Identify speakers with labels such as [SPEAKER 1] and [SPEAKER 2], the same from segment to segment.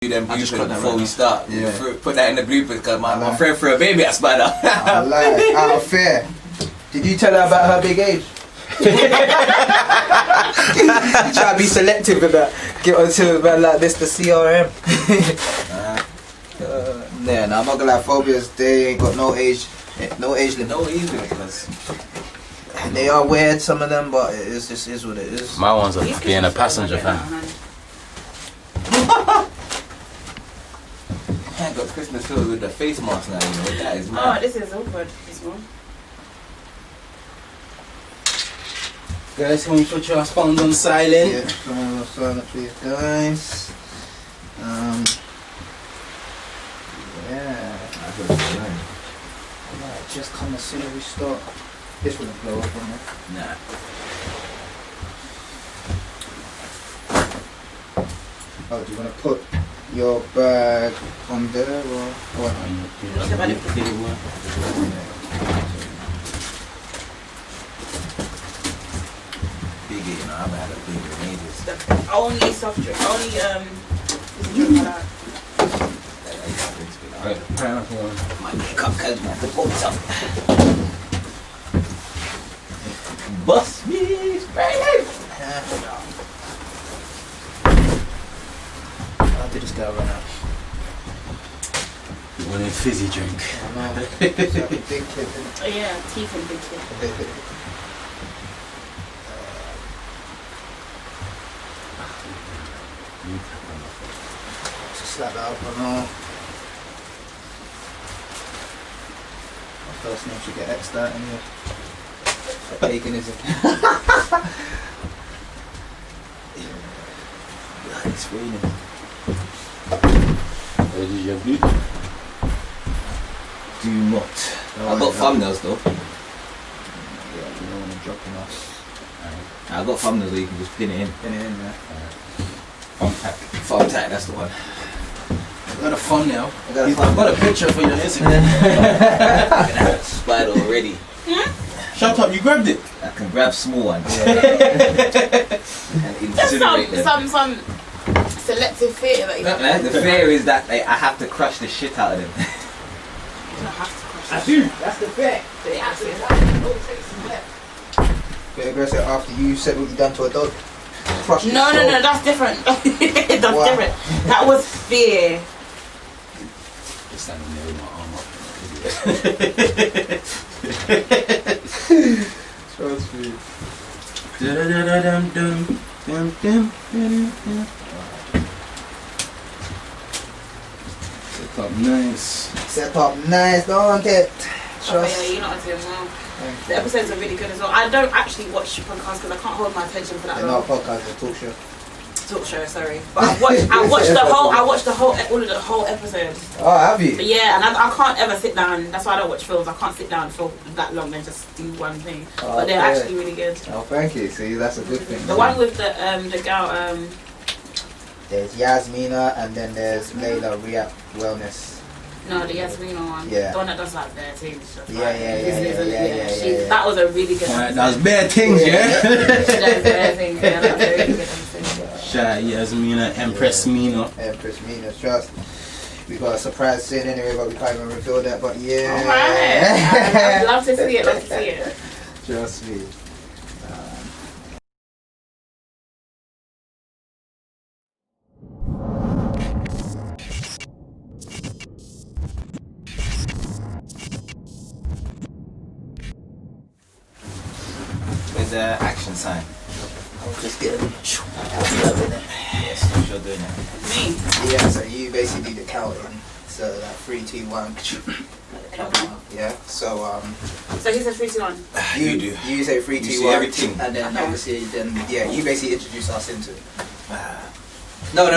[SPEAKER 1] Them bloopers before we start. Yeah. Put that in the bloopers because my friend threw a baby at Spider.
[SPEAKER 2] I like out of fear. Did you tell her about her big age? Try to be selective with that. Get onto about like this, the CRM. Yeah, nah, I'm not gonna lie, phobias, they ain't got no age limit.
[SPEAKER 1] No age limit, because
[SPEAKER 2] they are weird, some of them, but it just is what it is.
[SPEAKER 3] My one's being a passenger fan.
[SPEAKER 1] I got Christmas filled with the face mask now, you know, that is mad.
[SPEAKER 4] Oh, this is awkward, this one.
[SPEAKER 3] Guys, can we put your phones on silent?
[SPEAKER 2] Yeah, phones on silent please, guys. Yeah. Alright, just come as soon as we start. This wouldn't blow up on it.
[SPEAKER 1] Nah.
[SPEAKER 2] Oh, do you want to put your bag on there or what?
[SPEAKER 1] Biggie, you know, I've had a big ages.
[SPEAKER 4] Only soft drink, only drink like that.
[SPEAKER 3] Pineapple one.
[SPEAKER 1] My cupcake, man, the boats up. Bust me, baby.
[SPEAKER 2] How did this guy run out?
[SPEAKER 3] You want a fizzy drink?
[SPEAKER 2] I know. It's like a big kid, isn't it?
[SPEAKER 4] Oh yeah, teeth and big kid.
[SPEAKER 2] Just slap that up, I know. My first name should get X'd out in here. Paganism. It's raining.
[SPEAKER 3] Where did you have
[SPEAKER 1] Do not. I got thumbnails though.
[SPEAKER 2] Yeah, you don't want to drop them off.
[SPEAKER 1] I got thumbnails where you can just pin it in.
[SPEAKER 2] Pin it in there.
[SPEAKER 1] Thumbtack, that's the one.
[SPEAKER 3] I got a thumbnail.
[SPEAKER 2] I've
[SPEAKER 3] I've got a picture for your Instagram.
[SPEAKER 1] Spider already.
[SPEAKER 3] Shut up, you grabbed it.
[SPEAKER 1] I can grab small ones.
[SPEAKER 4] Just
[SPEAKER 1] And incinerate them.
[SPEAKER 4] some selective theatre that you don't
[SPEAKER 1] The fear is that I have to crush the shit out of them.
[SPEAKER 4] have to crush.
[SPEAKER 1] I do. That's the fear.
[SPEAKER 2] Bit aggressive after you said what you done to a dog. Crush the
[SPEAKER 4] No,
[SPEAKER 2] soul.
[SPEAKER 4] that's different. That's
[SPEAKER 2] Wow.
[SPEAKER 4] different. That was fear.
[SPEAKER 3] Just standing there with my arm up.
[SPEAKER 2] Trust me.
[SPEAKER 3] Set up nice.
[SPEAKER 2] Set up nice, don't it?
[SPEAKER 4] Oh, yeah, you're not doing well. The episodes are really good as well. I don't actually watch podcasts because I can't hold my attention for that
[SPEAKER 2] They're
[SPEAKER 4] long.
[SPEAKER 2] not a podcast, they're a talk show.
[SPEAKER 4] Talk show, sorry. But I watched all of the whole episode.
[SPEAKER 2] Oh, have you?
[SPEAKER 4] But yeah, and I can't ever sit down. That's why I don't watch films. I can't sit down for that long and just do one thing.
[SPEAKER 2] Oh,
[SPEAKER 4] But they're
[SPEAKER 2] okay.
[SPEAKER 4] actually really good.
[SPEAKER 2] Oh, thank you. See, that's a good thing.
[SPEAKER 4] The one with the girl
[SPEAKER 2] There's Yasmina and then there's Layla Riyadh Wellness.
[SPEAKER 4] no, the Yasmina one.
[SPEAKER 2] Yeah.
[SPEAKER 4] The one that does like their things. Just
[SPEAKER 2] Yeah,
[SPEAKER 4] like,
[SPEAKER 2] yeah.
[SPEAKER 4] That was a really good
[SPEAKER 3] Alright,
[SPEAKER 4] episode.
[SPEAKER 3] that's bare things, yeah?
[SPEAKER 4] She does their thing. Yeah, that was a really good episode.
[SPEAKER 3] Shout out Yasmina, Empress Mina.
[SPEAKER 2] Empress Mina, trust. We got a surprise scene anyway, but we can't even reveal that. But yeah.
[SPEAKER 4] Alright. I'd love to see it.
[SPEAKER 2] Trust me.
[SPEAKER 1] Where's the action sign?
[SPEAKER 2] Just get it.
[SPEAKER 1] Yes, you're doing it.
[SPEAKER 4] Me.
[SPEAKER 2] Yeah, so you basically do the counting. So like 3, 2, 1. Yeah. So
[SPEAKER 4] So he said 3, 2, 1.
[SPEAKER 1] You do.
[SPEAKER 2] You say 3,
[SPEAKER 1] You
[SPEAKER 2] 2,
[SPEAKER 1] see
[SPEAKER 2] 1,
[SPEAKER 1] everything.
[SPEAKER 2] and then
[SPEAKER 4] Okay.
[SPEAKER 2] obviously you basically introduce us into it.
[SPEAKER 1] No.
[SPEAKER 2] If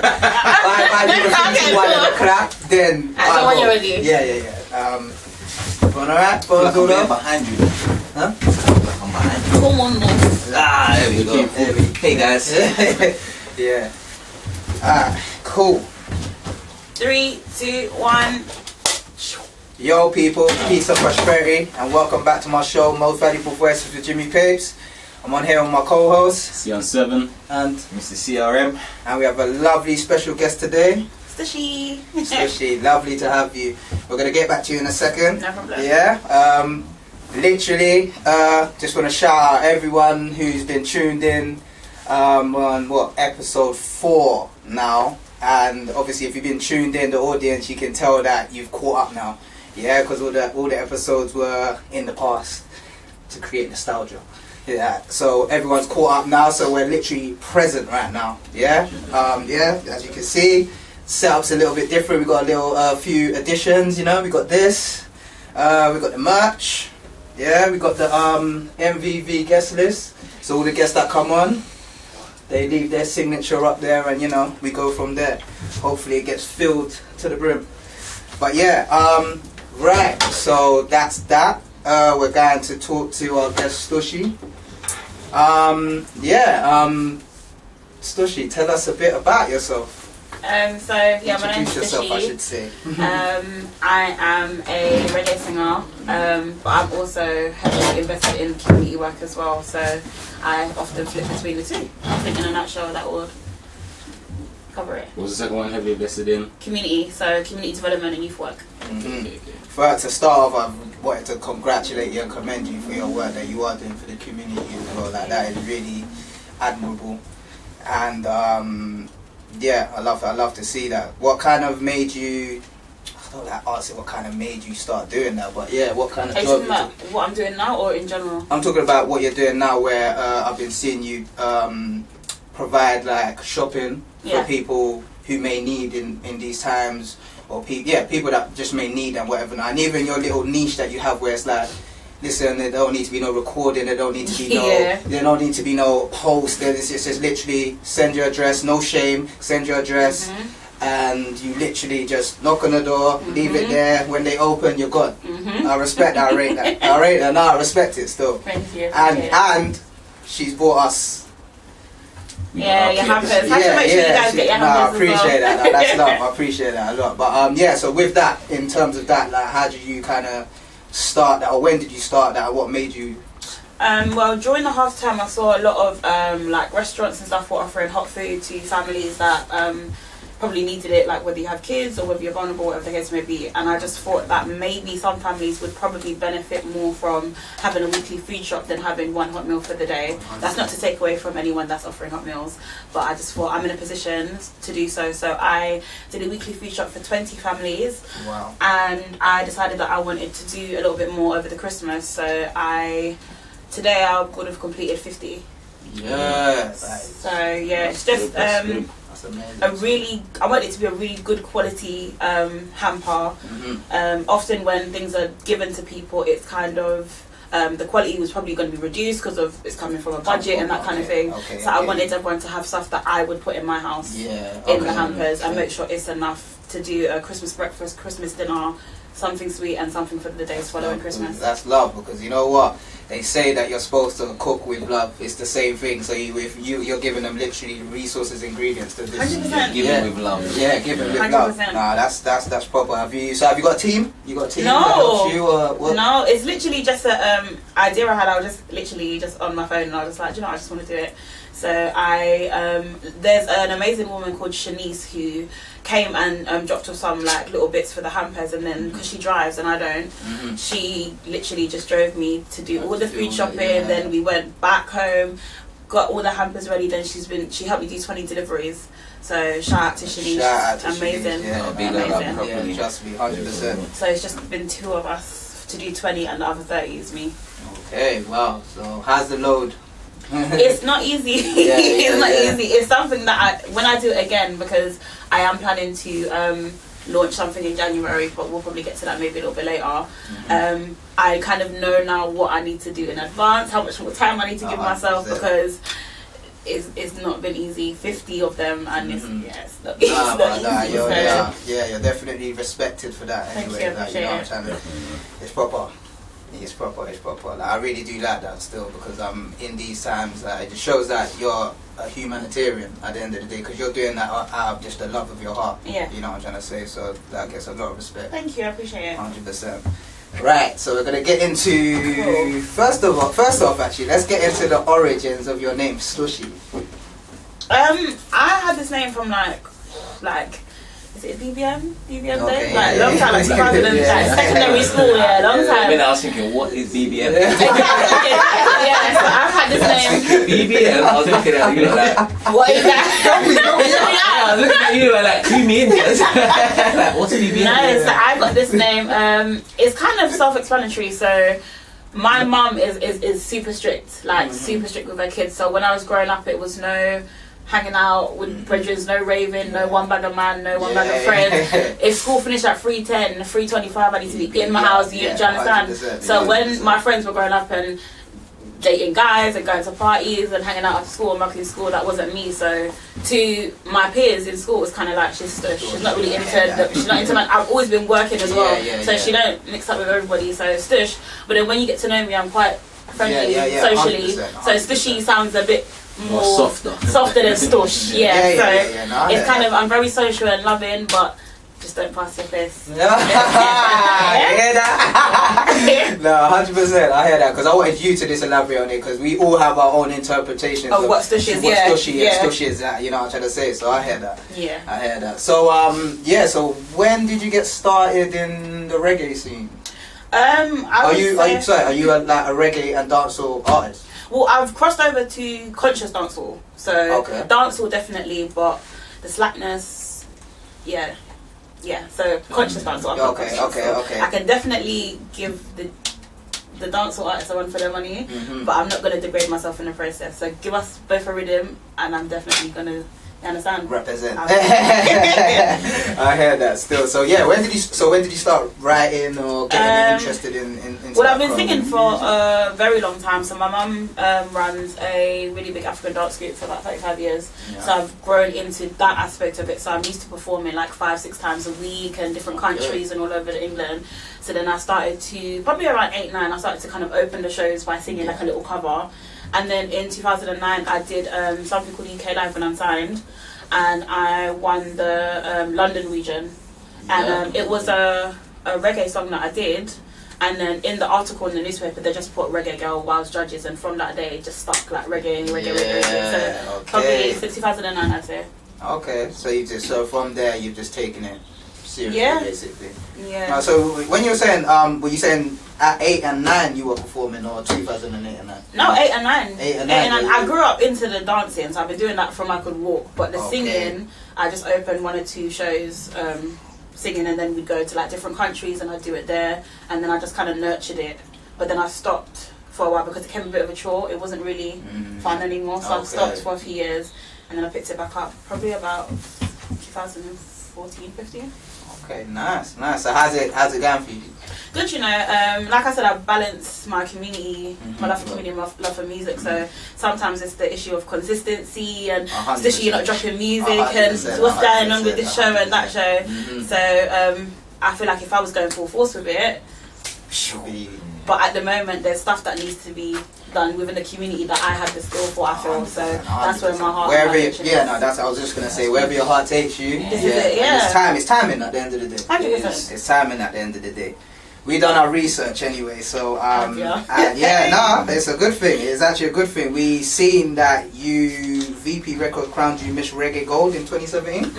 [SPEAKER 2] I do the 3, 2, 1 and a clap, then
[SPEAKER 4] That's the one you're ready.
[SPEAKER 2] Yeah. Going alright? Phones all
[SPEAKER 1] I'm
[SPEAKER 2] up?
[SPEAKER 1] behind you.
[SPEAKER 2] Huh?
[SPEAKER 1] I'm behind you.
[SPEAKER 4] Come on, man.
[SPEAKER 1] There we go. Hey guys.
[SPEAKER 2] Yeah. Alright, cool.
[SPEAKER 4] 3, 2, 1.
[SPEAKER 2] Yo people, peace and prosperity, and welcome back to my show, Most Valuable Voices with Jimmy Papez. I'm on here with my co-host.
[SPEAKER 1] Sion7
[SPEAKER 2] and
[SPEAKER 1] Mr. CRM.
[SPEAKER 2] And we have a lovely special guest today.
[SPEAKER 4] Stushie.
[SPEAKER 2] Stushie, lovely to have you. We're going to get back to you in a second.
[SPEAKER 4] No problem.
[SPEAKER 2] Yeah. Literally, just want to shout out everyone who's been tuned in on episode 4 now. And obviously, if you've been tuned in, the audience, you can tell that you've caught up now. Yeah, because all the episodes were in the past to create nostalgia. Yeah, so everyone's caught up now, so we're literally present right now. Yeah, as you can see, setup's a little bit different. We got a few additions. You know, we got this, we got the merch. Yeah, we got the MVV guest list. So all the guests that come on, they leave their signature up there, and you know, we go from there. Hopefully, it gets filled to the brim. But yeah, right. So that's that. We're going to talk to our guest Stushie. Stushie, tell us a bit about yourself.
[SPEAKER 4] My name's
[SPEAKER 2] Introduce yourself,
[SPEAKER 4] Stushie.
[SPEAKER 2] I should say.
[SPEAKER 4] I am a reggae singer, but I'm also heavily invested in community work as well. So I often flip between the two. I think in a nutshell that would cover it.
[SPEAKER 1] What was the second one heavily invested in?
[SPEAKER 4] Community, so community development and youth work.
[SPEAKER 2] To start off, I wanted to congratulate you and commend you for your work that you are doing for the community as well. Like, that is really admirable, and I love to see that. What kind of made you? I don't like asking what kind of made you start doing that, but yeah, what kind of
[SPEAKER 4] Are you
[SPEAKER 2] job?
[SPEAKER 4] talking about what I'm doing now or in general?
[SPEAKER 2] I'm talking about what you're doing now, where I've been seeing you provide like shopping for people who may need in these times. Or people that just may need and whatever. And even your little niche that you have, where it's like, listen, there don't need to be no recording, there don't need to be there don't need to be no post. It's just literally send your address, no shame, send your address, and you literally just knock on the door, leave it there. When they open, you're gone. I respect that. I rate that. I respect it still.
[SPEAKER 4] Thank you.
[SPEAKER 2] And she's bought us.
[SPEAKER 4] Yeah, your hampers. Have to make sure you guys get your hampers.
[SPEAKER 2] I appreciate that. That's love. I appreciate that a lot. But so with that, in terms of that, like, how did you kind of start that, or when did you start that, or what made you?
[SPEAKER 4] Well, during the half term, I saw a lot of like restaurants and stuff were offering hot food to families that probably needed it, like whether you have kids or whether you're vulnerable, whatever the case may be. And I just thought that maybe some families would probably benefit more from having a weekly food shop than having one hot meal for the day. That's not to take away from anyone that's offering hot meals, but I just thought I'm in a position to do so. So I did a weekly food shop for 20 families.
[SPEAKER 2] Wow.
[SPEAKER 4] And I decided that I wanted to do a little bit more over the Christmas. So today I would have completed 50.
[SPEAKER 2] Yes.
[SPEAKER 4] So yeah, it's just I want it to be a really good quality hamper. Often when things are given to people, it's kind of the quality was probably going to be reduced because of it's coming from a budget and that kind of thing. So I wanted everyone to have stuff that I would put in my house in the hampers and make sure it's enough to do a Christmas breakfast, Christmas dinner, something sweet and something for the days following Christmas. That's
[SPEAKER 2] love, because you know what? They say that you're supposed to cook with love. It's the same thing. So you're giving them literally resources, ingredients to this.
[SPEAKER 4] 100%.
[SPEAKER 1] Give it with love.
[SPEAKER 2] Yeah, give it with
[SPEAKER 4] 100%.
[SPEAKER 2] love. Nah, that's proper. Have you got a team? You got a team
[SPEAKER 4] No.
[SPEAKER 2] that helps you, or what?
[SPEAKER 4] No, it's literally just a idea I had. I was just literally just on my phone and I was like, you know, I just want to do it. So there's an amazing woman called Shanice who came and dropped off some like little bits for the hampers, and then because she drives and I don't, she literally just drove me to do all the food shopping. Then we went back home, got all the hampers ready. Then she helped me do 20 deliveries. So shout out to Shanice, amazing,
[SPEAKER 2] amazing. Trust me, 100%.
[SPEAKER 4] So it's just been 2 of us to do 20, and the other 30 is me.
[SPEAKER 2] Okay, wow. So how's the load?
[SPEAKER 4] It's not easy. It's not easy. It's something that when I do it again, because I am planning to launch something in January, but we'll probably get to that maybe a little bit later. I kind of know now what I need to do in advance, how much more time I need to give myself, because it's not been easy. 50 of them, and it's not easy.
[SPEAKER 2] You're definitely respected for that. Anyway,
[SPEAKER 4] Thank you,
[SPEAKER 2] it's proper. It's proper. Like, I really do like that still, because in these times, it just shows that you're a humanitarian at the end of the day, because you're doing that out of just the love of your heart.
[SPEAKER 4] Yeah.
[SPEAKER 2] You know what I'm trying to say? So that gets a lot of respect.
[SPEAKER 4] Thank you, I appreciate it.
[SPEAKER 2] 100%. Right, so we're gonna get into first off, actually, let's get into the origins of your name, Stushie.
[SPEAKER 4] I had this name from like is it BBM
[SPEAKER 2] Okay,
[SPEAKER 4] day? Like long time, like 2000 and like secondary school, long time.
[SPEAKER 1] When I was thinking, what is BBM?
[SPEAKER 4] Yeah, so I've had this name.
[SPEAKER 1] BBM? I was looking at you like,
[SPEAKER 4] What is that?
[SPEAKER 1] I was looking at you like, who mean this? Like, what's BBM?
[SPEAKER 4] No, so I got this name. It's kind of self-explanatory. So my mum is super strict, like super strict with her kids. So when I was growing up, it was no hanging out with bridges, no raving, no one bag of man, no one bag of friends. If school finished at 3:10, 3:25, I need to be in my house. Do you understand? So when my friends were growing up and dating guys and going to parties and hanging out after school and mucking school, that wasn't me. So to my peers in school, it was kind of like she's stush. She's not really into man. I've always been working as well, so she don't mix up with everybody. So stush. But then when you get to know me, I'm quite friendly socially. 100%. So Stushie sounds a bit more softer than stush. So it's kind of, I'm very social and loving, but just don't pass your face.
[SPEAKER 2] You hear that? No, 100%. I hear that because I wanted you to just elaborate on it because we all have our own interpretations
[SPEAKER 4] of what stush is.
[SPEAKER 2] Stush is that. You know what I'm trying to say. So I hear that.
[SPEAKER 4] Yeah.
[SPEAKER 2] I hear that. So So when did you get started in the reggae scene? Are you like a reggae and dancehall artist?
[SPEAKER 4] Well, I've crossed over to conscious dancehall. So dancehall definitely, but the slackness, so conscious dancehall. Okay. I can definitely give the dancehall artists a run for their money, but I'm not going to degrade myself in the process. So give us both a rhythm, and I'm definitely going to. You understand?
[SPEAKER 2] Represent. I heard that still. So when did you start writing or getting interested in
[SPEAKER 4] well, I've been singing for a very long time. So my mum runs a really big African dance group for about 35 years. Yeah. So I've grown into that aspect of it. So I'm used to performing like 5-6 times a week and different countries and all over England. So then I started to, probably around 8-9, I started to kind of open the shows by singing like a little cover. And then in 2009, I did something called UK Live when Unsigned, and I won the London region. And it was a reggae song that I did. And then in the article in the newspaper, they just put Reggae Girl whilst judges, and from that day, it just stuck like reggae. So probably since 2009, I'd say. Okay,
[SPEAKER 2] so from there, you've just taken it seriously, basically.
[SPEAKER 4] Yeah.
[SPEAKER 2] So when you were saying, were you saying at 8 and 9 you were performing, or 2008 and 9?
[SPEAKER 4] No, 8 and 9.
[SPEAKER 2] 8 and 9.
[SPEAKER 4] I grew up into the dancing, so I've been doing that from I could walk. But the singing, I just opened 1 or 2 shows singing, and then we'd go to like different countries and I'd do it there, and then I just kind of nurtured it. But then I stopped for a while because it became a bit of a chore. It wasn't really fun anymore, so I stopped for a few years, and then I picked it back up probably about 2014, 15.
[SPEAKER 2] Okay, nice. So how's it going for you?
[SPEAKER 4] Good, you know. Like I said, I balance my community, my love for community, my love for music. So sometimes it's the issue of consistency and especially you're not dropping music and what's going on with this show and that show. So I feel like if I was going full force with it, but at the moment there's stuff that needs to be done within the community that I have the skill for, I feel. So that's where my heart is.
[SPEAKER 2] I was just gonna say, wherever your heart takes you, it's timing at the end of the day.
[SPEAKER 4] 100%.
[SPEAKER 2] It's timing at the end of the day. We done our research anyway, so it's a good thing. It's actually a good thing. We seen that you VP Records crowned you Miss Reggae Gold in 2017.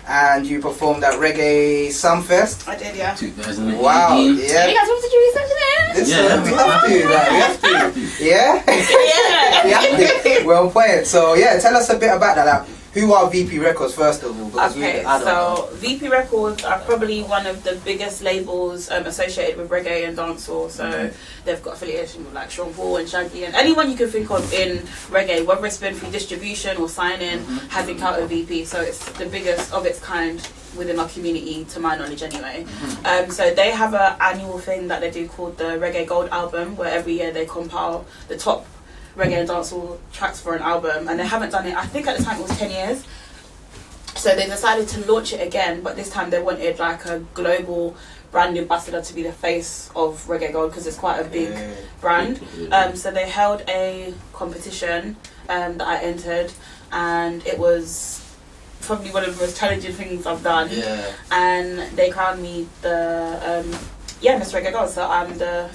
[SPEAKER 2] And you performed at Reggae Sumfest.
[SPEAKER 4] I did, yeah.
[SPEAKER 1] 2018.
[SPEAKER 2] Wow, yeah.
[SPEAKER 4] You guys want to do research in
[SPEAKER 2] We have to. Yeah? We have to. Well played. So, tell us a bit about that. Who are VP Records, first of all?
[SPEAKER 4] Okay, so VP Records are probably one of the biggest labels associated with reggae and dancehall. So they've got affiliation with like Sean Paul and Shaggy and anyone you can think of in reggae, whether it's been through distribution or signing, has encountered VP. So it's the biggest of its kind within our community, to my knowledge anyway. So they have an annual thing that they do called the Reggae Gold album, where every year they compile the top reggae and dancehall tracks for an album, and they haven't done it, I think at the time it was 10 years. So they decided to launch it again, but this time they wanted like a global brand ambassador to be the face of Reggae Gold because it's quite a big brand. So they held a competition that I entered, and it was probably one of the most challenging things I've done. And they crowned me the yeah, Miss Reggae Gold. So I'm the.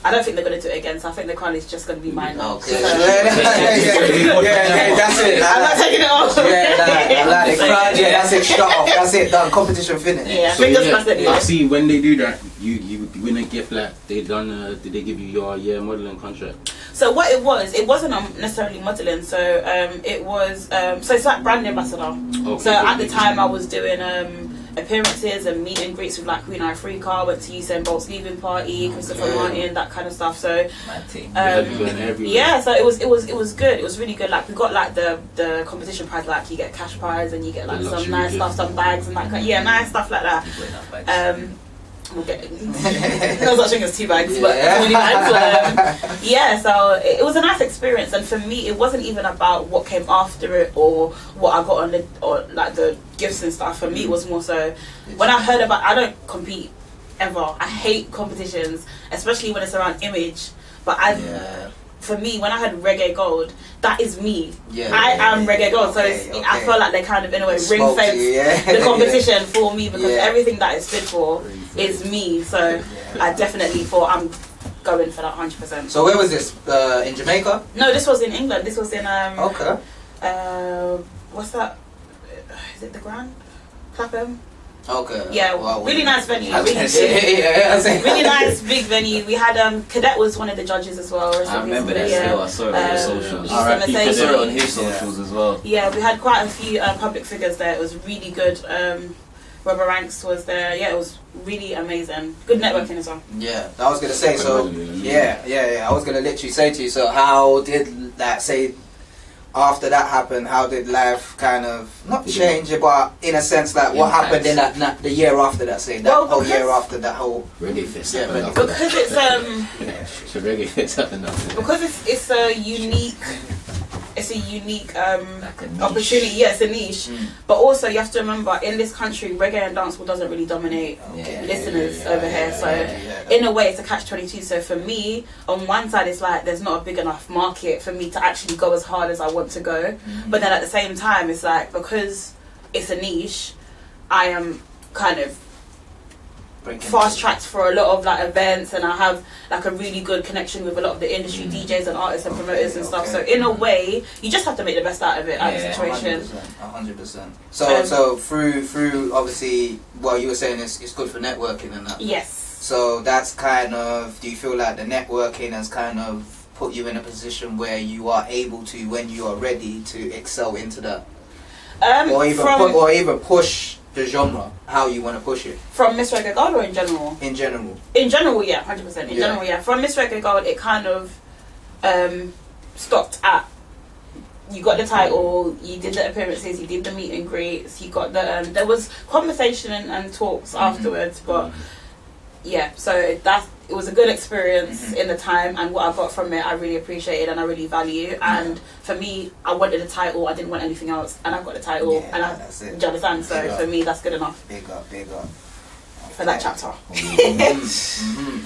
[SPEAKER 4] I don't think they're going to do it again, so I think the crown is just going to be mine now.
[SPEAKER 2] Okay.
[SPEAKER 4] So,
[SPEAKER 2] Yeah, that's it.
[SPEAKER 4] I'm not taking it off.
[SPEAKER 2] Yeah, like the crown. Yeah, that's it. Shut off. That's it. Done. Competition finished.
[SPEAKER 4] Yeah,
[SPEAKER 3] So
[SPEAKER 4] fingers crossed.
[SPEAKER 3] yeah, see, when they do that, you win a gift. Like they done. Did they give you your year modeling contract?
[SPEAKER 4] So what it wasn't necessarily modeling. So it was. So it's like brand ambassador.
[SPEAKER 3] Okay,
[SPEAKER 4] So at the time I was doing appearances and meet and greets with like Queen Africa, went to Usain Bolt's leaving party, Christopher Martin, that kind of stuff. So yeah, so it was good. It was really good. Like we got like the competition prize, like you get cash prize and you get like some nice stuff, some bags and that kind, nice stuff like that. We'll get no such thing as 2 bags, but really nice. Yeah, so it was a nice experience, and for me, it wasn't even about what came after it or what I got on the or like the gifts and stuff. For me, it was more so when I heard about. I don't compete ever. I hate competitions, especially when it's around image. But for me, when I had Reggae Gold, that is me. I am Reggae Gold, so I feel like they kind of in a way ring fence the competition for me because everything that it stood for is me. So I definitely thought I'm going for that 100%.
[SPEAKER 2] So where was this? In Jamaica?
[SPEAKER 4] No, this was in England. This was in
[SPEAKER 2] okay.
[SPEAKER 4] What's that? Is it the Grand? Clapham?
[SPEAKER 2] Okay.
[SPEAKER 4] Yeah,
[SPEAKER 2] well,
[SPEAKER 4] really nice venue. Really nice big venue. We had Cadet was one of the judges as well.
[SPEAKER 1] I remember that. I saw it on his socials. I saw it on his socials as well.
[SPEAKER 4] Yeah, we had quite a few public figures there. It was really good. Robert Ranks was there. Yeah, it was really amazing. Good networking as well.
[SPEAKER 2] Yeah, I was gonna say. So yeah. I was gonna literally say to you. So how did that say? After that happened, how did life kind of not change, but in a sense, like what happened in that the year after that? Say that whole year after that whole
[SPEAKER 3] Reggae Fest.
[SPEAKER 4] Because it's
[SPEAKER 3] so Reggae Fest happened after.
[SPEAKER 4] Because it's a unique. It's a unique opportunity. Yeah, it's a niche. But also you have to remember, in this country, reggae and dancehall doesn't really dominate listeners over here. So in a way, it's a catch-22. So for me, on one side, it's like there's not a big enough market for me to actually go as hard as I want to go. But then at the same time, it's like because it's a niche, I am kind of fast tracked for a lot of like events, and I have like a really good connection with a lot of the industry DJs and artists and promoters and stuff. So in a way, you just have to make the best out of it, out of the situation.
[SPEAKER 2] 100%. So through obviously, what you were saying is it's good for networking and that.
[SPEAKER 4] Yes.
[SPEAKER 2] So that's kind of. Do you feel like the networking has kind of put you in a position where you are able to, when you are ready, to excel into that, or even push the genre how you want to push it?
[SPEAKER 4] From Miss Reggae Gold or in general?
[SPEAKER 2] In general.
[SPEAKER 4] In general, yeah, 100%. In general, yeah. From Miss Reggae Gold, it kind of stopped at. You got the title, you did the appearances, you did the meet and greets, you got the. There was conversation and talks afterwards, but yeah, so it was a good experience in the time, and what I got from it I really appreciated and I really value. And for me, I wanted a title, I didn't want anything else, and I got the title, and that's it. Do you understand? So for me, that's good enough.
[SPEAKER 2] Big up.
[SPEAKER 4] For that chapter.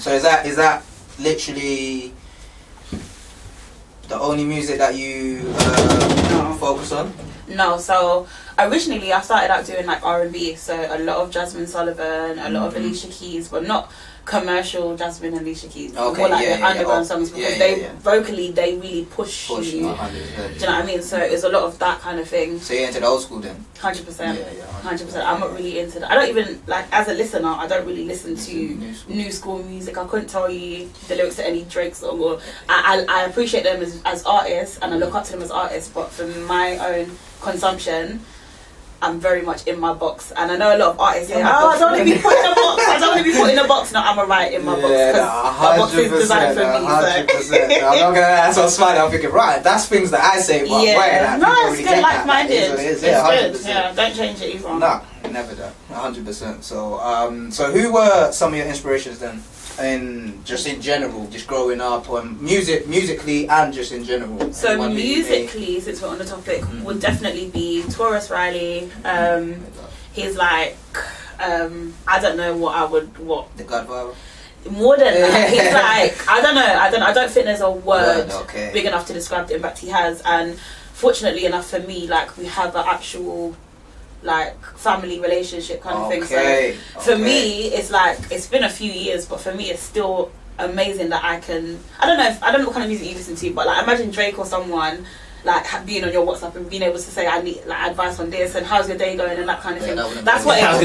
[SPEAKER 2] So is that literally the only music that you focus on?
[SPEAKER 4] No, so originally I started out doing like R&B, so a lot of Jasmine Sullivan, a lot of Alicia Keys, but not commercial Jasmine and Alicia Keys. More like the underground songs, because vocally they really push you. Do you know what I mean? So it's a lot of that kind of thing.
[SPEAKER 2] So you're into the old school then?
[SPEAKER 4] 100%. 100%. I'm not really into that. I don't even, like, as a listener, I don't really listen to new school music. I couldn't tell you the lyrics to any Drake song. Or I appreciate them as artists, and I look up to them as artists, but for my own consumption, I'm very much in my box. And I know a lot of artists say, I don't want to be put in a box. I don't want to be put in a box. No, I'm alright in my box, because my box is designed for me.
[SPEAKER 2] 100%. I'm not gonna. That's what's funny. I'm thinking, right, that's things that I say, but
[SPEAKER 4] no, it's good, like-minded.
[SPEAKER 2] It's
[SPEAKER 4] good. Yeah, don't change it either.
[SPEAKER 2] No, never done. 100%. So, so who were some of your inspirations then? And just in general, just growing up, on musically and just in general.
[SPEAKER 4] So musically, since we're on the topic, would definitely be Taurus Riley. He's like, I don't know what
[SPEAKER 2] the Godfather.
[SPEAKER 4] More than that, he's like, I don't think there's a word big enough to describe the impact he has. And fortunately enough for me, like we have an actual like family relationship kind of thing.
[SPEAKER 2] Okay.
[SPEAKER 4] So for me, it's like it's been a few years, but for me, it's still amazing that I don't know what kind of music you listen to, but like imagine Drake or someone like being on your WhatsApp and being able to say I need like advice on this and how's your day going and that kind of thing. That's what it is.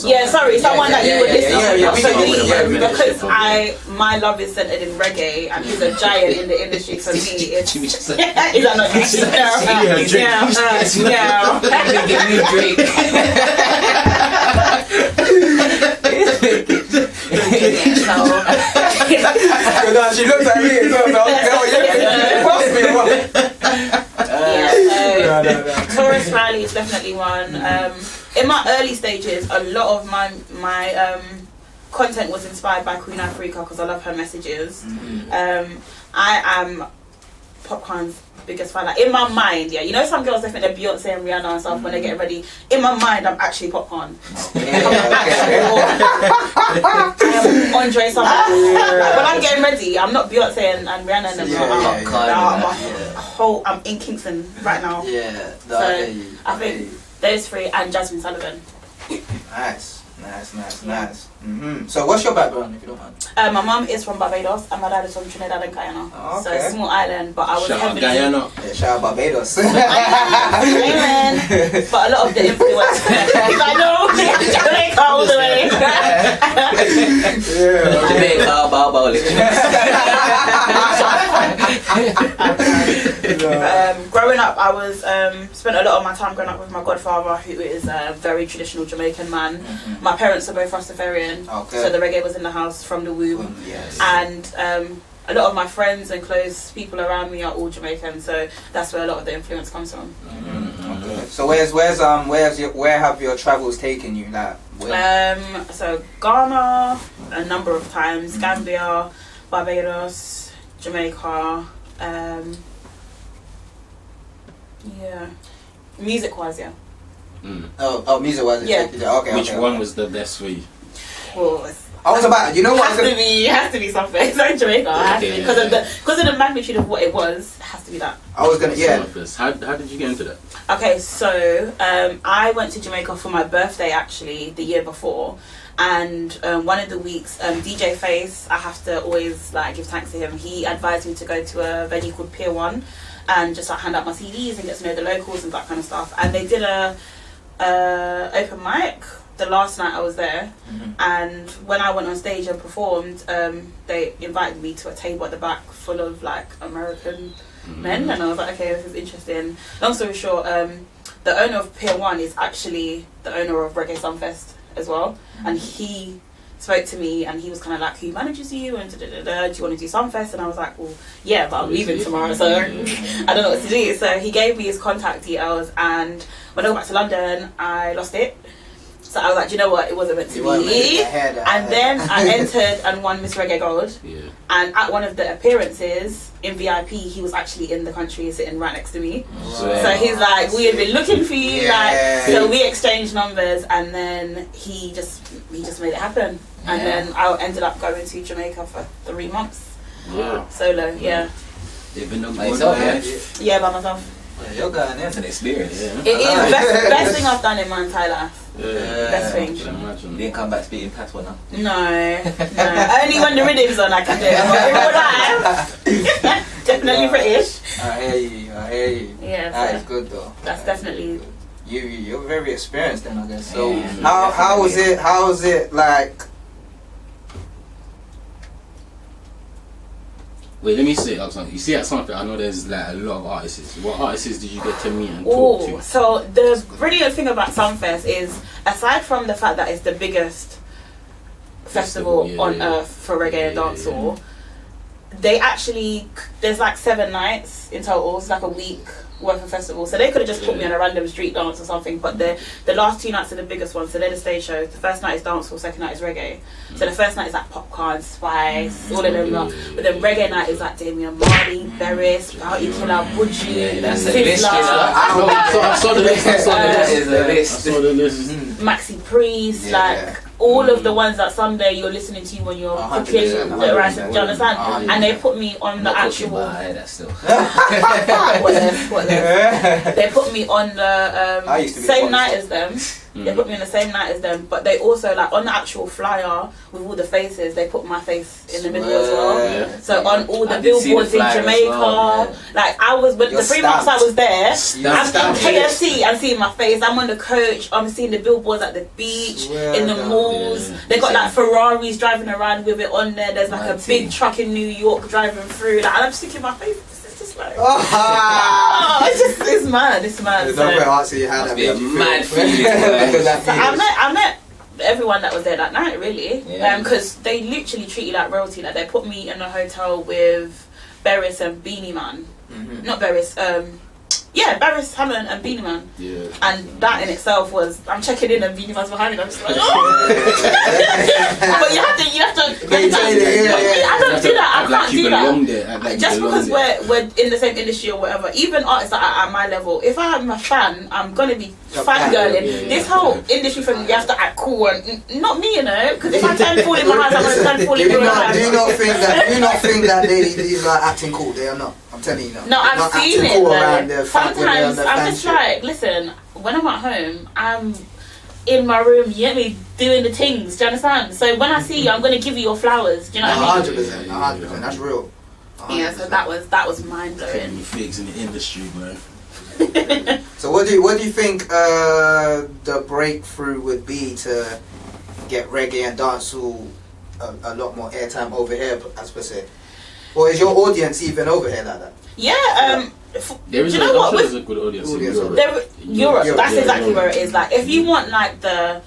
[SPEAKER 4] Yeah, sorry, someone that you would listen to. Because my love is centered in reggae and he's a giant in the industry. For me, it's is that not
[SPEAKER 2] She looked at me and
[SPEAKER 4] Taurus Riley is definitely one. In my early stages, a lot of my content was inspired by Queen Africa because I love her messages. I am Popcorn's biggest fan. Like in my mind, yeah, you know some girls think they're Beyonce and Rihanna and stuff when they get ready. In my mind, I'm actually Popcorn. I am Andre something. When I'm getting ready, I'm not Beyonce and Rihanna and I'm in Kingston right now.
[SPEAKER 2] Yeah,
[SPEAKER 4] so I think those three and Jasmine Sullivan.
[SPEAKER 2] Nice. So what's your background, if you don't mind?
[SPEAKER 4] My mum is from Barbados and my dad is from Trinidad and Guyana.
[SPEAKER 2] Oh, okay.
[SPEAKER 4] So it's a small island, but I was heavily...
[SPEAKER 3] Guyana.
[SPEAKER 2] Yeah, shout out Barbados.
[SPEAKER 4] Amen. But a lot of the influence... If I know, Jamaica all the way.
[SPEAKER 1] Jamaica, bow.
[SPEAKER 4] Growing up, I was spent a lot of my time growing up with my godfather, who is a very traditional Jamaican man. My parents are both Rastafarian, so the reggae was in the house from the womb. And a lot of my friends and close people around me are all Jamaican, so that's where a lot of the influence comes from.
[SPEAKER 2] So where have your travels taken you? Like
[SPEAKER 4] so Ghana a number of times, Gambia, Barbados, Jamaica. Music wise, yeah.
[SPEAKER 2] Music wise,
[SPEAKER 4] yeah.
[SPEAKER 2] Okay.
[SPEAKER 3] Which one was the best for you?
[SPEAKER 4] Well,
[SPEAKER 2] I was about, you know what?
[SPEAKER 4] It has to be something. It's like Jamaica. Because of the magnitude of what it was. It has to be that.
[SPEAKER 2] I was gonna,
[SPEAKER 3] How did you get into that?
[SPEAKER 4] Okay, so I went to Jamaica for my birthday actually the year before, and one of the weeks, DJ Face, I have to always like give thanks to him. He advised me to go to a venue called Pier 1 and just like hand out my CDs and get to know the locals and that kind of stuff. And they did a open mic the last night I was there, and when I went on stage and performed, they invited me to a table at the back full of like American men, and I was like, okay, this is interesting. Long story short, the owner of Pier 1 is actually the owner of Reggae Sunfest as well, and he spoke to me and he was kind of like, who manages you, and do you want to do Sunfest? And I was like, well, yeah, but I'm leaving tomorrow, so I don't know what to do. So he gave me his contact details, and when I got back to London, I lost it. So I was like, do you know what? It wasn't meant to be. And then I entered and won Miss Reggae Gold.
[SPEAKER 3] Yeah.
[SPEAKER 4] And at one of the appearances in VIP, he was actually in the country sitting right next to me.
[SPEAKER 2] Wow.
[SPEAKER 4] So he's like, we have been looking for you. So we exchanged numbers, and then he just made it happen. And then I ended up going to Jamaica for 3 months.
[SPEAKER 3] Wow.
[SPEAKER 4] Solo, yeah.
[SPEAKER 3] Even though
[SPEAKER 1] By yourself,
[SPEAKER 4] Yeah, by myself.
[SPEAKER 2] You're going
[SPEAKER 1] That's an experience.
[SPEAKER 4] It is best thing I've done in my entire life. Best thing.
[SPEAKER 3] I can imagine.
[SPEAKER 1] You didn't come back speaking patois now.
[SPEAKER 4] No. Only when the rhythm's on I can do it. But in real life, definitely British.
[SPEAKER 2] I hear you.
[SPEAKER 4] Yeah,
[SPEAKER 2] That is good though.
[SPEAKER 4] That's definitely.
[SPEAKER 2] You're very experienced then, I guess. So how was it like?
[SPEAKER 3] Wait, let me say something. You see at something, I know there's like a lot of artists. What artists did you get to meet and talk to?
[SPEAKER 4] So the brilliant thing about Sunfest is, aside from the fact that it's the biggest festival on earth for reggae and dancehall, they actually, there's like 7 nights in total. It's like a week worth of festival. So they could have just put me on a random street dance or something, but the last 2 nights are the biggest ones. So they're the stage shows. The first night is dancehall, second night is reggae. So the first night is like Popcorn, Spice, all of them lot. But then reggae night is like Damian Marley, Beres, Bounty Killer, Buju,
[SPEAKER 1] that's the list.
[SPEAKER 3] I saw the list.
[SPEAKER 1] That is the list.
[SPEAKER 3] I saw the list.
[SPEAKER 4] Maxi Priest, like all of the ones that someday you're listening to when you're cooking the rice. Do you understand? And they put me on the actual.
[SPEAKER 1] That still.
[SPEAKER 4] What else? They put me on the same night as them. They put me in the same night as them, but they also, like, on the actual flyer with all the faces, they put my face in the middle as well.
[SPEAKER 3] Yeah.
[SPEAKER 4] So on all the billboards in Jamaica,
[SPEAKER 1] well,
[SPEAKER 4] like, I was, with the 3 months I was there, I'm in KFC, I'm seeing my face, I'm on the coach, I'm seeing the billboards at the beach, in the malls. They got like Ferraris driving around with it on there. There's like a big truck in New York driving through. Like, and I'm just thinking, my face is just like, it's mad. It's mad.
[SPEAKER 2] There's no way answer you had that.
[SPEAKER 1] Be a mad feeling.
[SPEAKER 4] So I met everyone that was there that night, really, because they literally treat you like royalty. Like, they put me in a hotel with Beres and Beanie Man. Not Beres, Beres, Hammond and Beanie Man.
[SPEAKER 3] Yeah.
[SPEAKER 4] And that in itself was, I'm checking in and Beanie Man's behind me, and I'm just like, oh! But you have to
[SPEAKER 2] Maintain it,
[SPEAKER 4] I don't do that, I can't do
[SPEAKER 3] that.
[SPEAKER 4] Just because we're in the same industry or whatever, even artists that are at my level, if I'm a fan, I'm gonna be fangirling. This whole industry thing, you have to act cool, and not me, you know, because if I turn fool in my house, I'm gonna turn fool in my house.
[SPEAKER 2] Do you not think that these are acting cool? They are not. I'm telling you now.
[SPEAKER 4] No, I've seen it.
[SPEAKER 2] Cool.
[SPEAKER 4] Sometimes I'm just like, listen, when I'm at home, I'm in my room, you get me, doing the things. Do you understand? So when I see you, I'm gonna give you your flowers. Do you know what I mean?
[SPEAKER 2] 100%. That's real. 100%.
[SPEAKER 4] Yeah. So that was mind blowing.
[SPEAKER 3] Figs in the industry, man.
[SPEAKER 2] So what do you think the breakthrough would be to get reggae and dancehall a lot more airtime over here, as per se? Or is your audience even over here like that?
[SPEAKER 4] Yeah.
[SPEAKER 3] There is a good audience in Europe.
[SPEAKER 4] Europe. That's exactly where it is. Like, if you want like the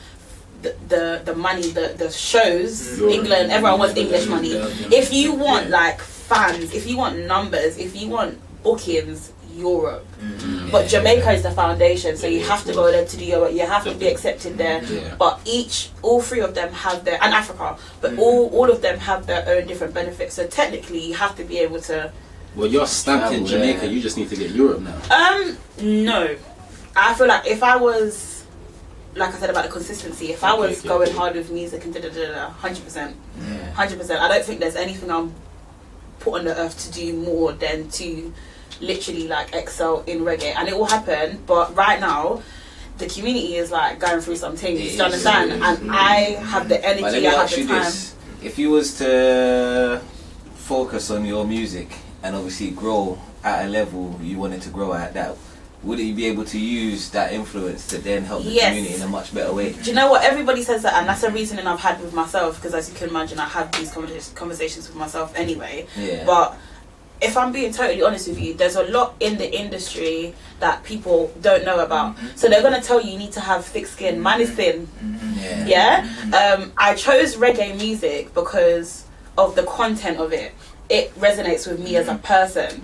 [SPEAKER 4] money, the shows, England, everyone wants English money. If you want like fans, if you want numbers, if you want bookings, Europe. But Jamaica is the foundation, so you have to go there to do Europe. You have to be accepted there. But all three of them have their, and Africa, but all of them have their own different benefits. So technically, you have to be able to.
[SPEAKER 3] Well, you're stamped in Jamaica. You just need to get Europe now.
[SPEAKER 4] No, I feel like if I was, like I said about the consistency, if I was going hard with music and 100%, 100%. I don't think there's anything I'm put on the earth to do more than to literally like excel in reggae, and it will happen. But right now, the community is like going through some things. Do you understand? And I have the energy. I have the time.
[SPEAKER 1] If you was to focus on your music and obviously grow at a level you wanted to grow at, that would you be able to use that influence to then help the community in a much better way?
[SPEAKER 4] Do you know what? Everybody says that, and that's a reasoning I've had with myself, because as you can imagine, I have these conversations with myself anyway. But if I'm being totally honest with you, there's a lot in the industry that people don't know about. So they're going to tell you need to have thick skin. Mine is thin. I chose reggae music because of the content of it. It resonates with me as a person.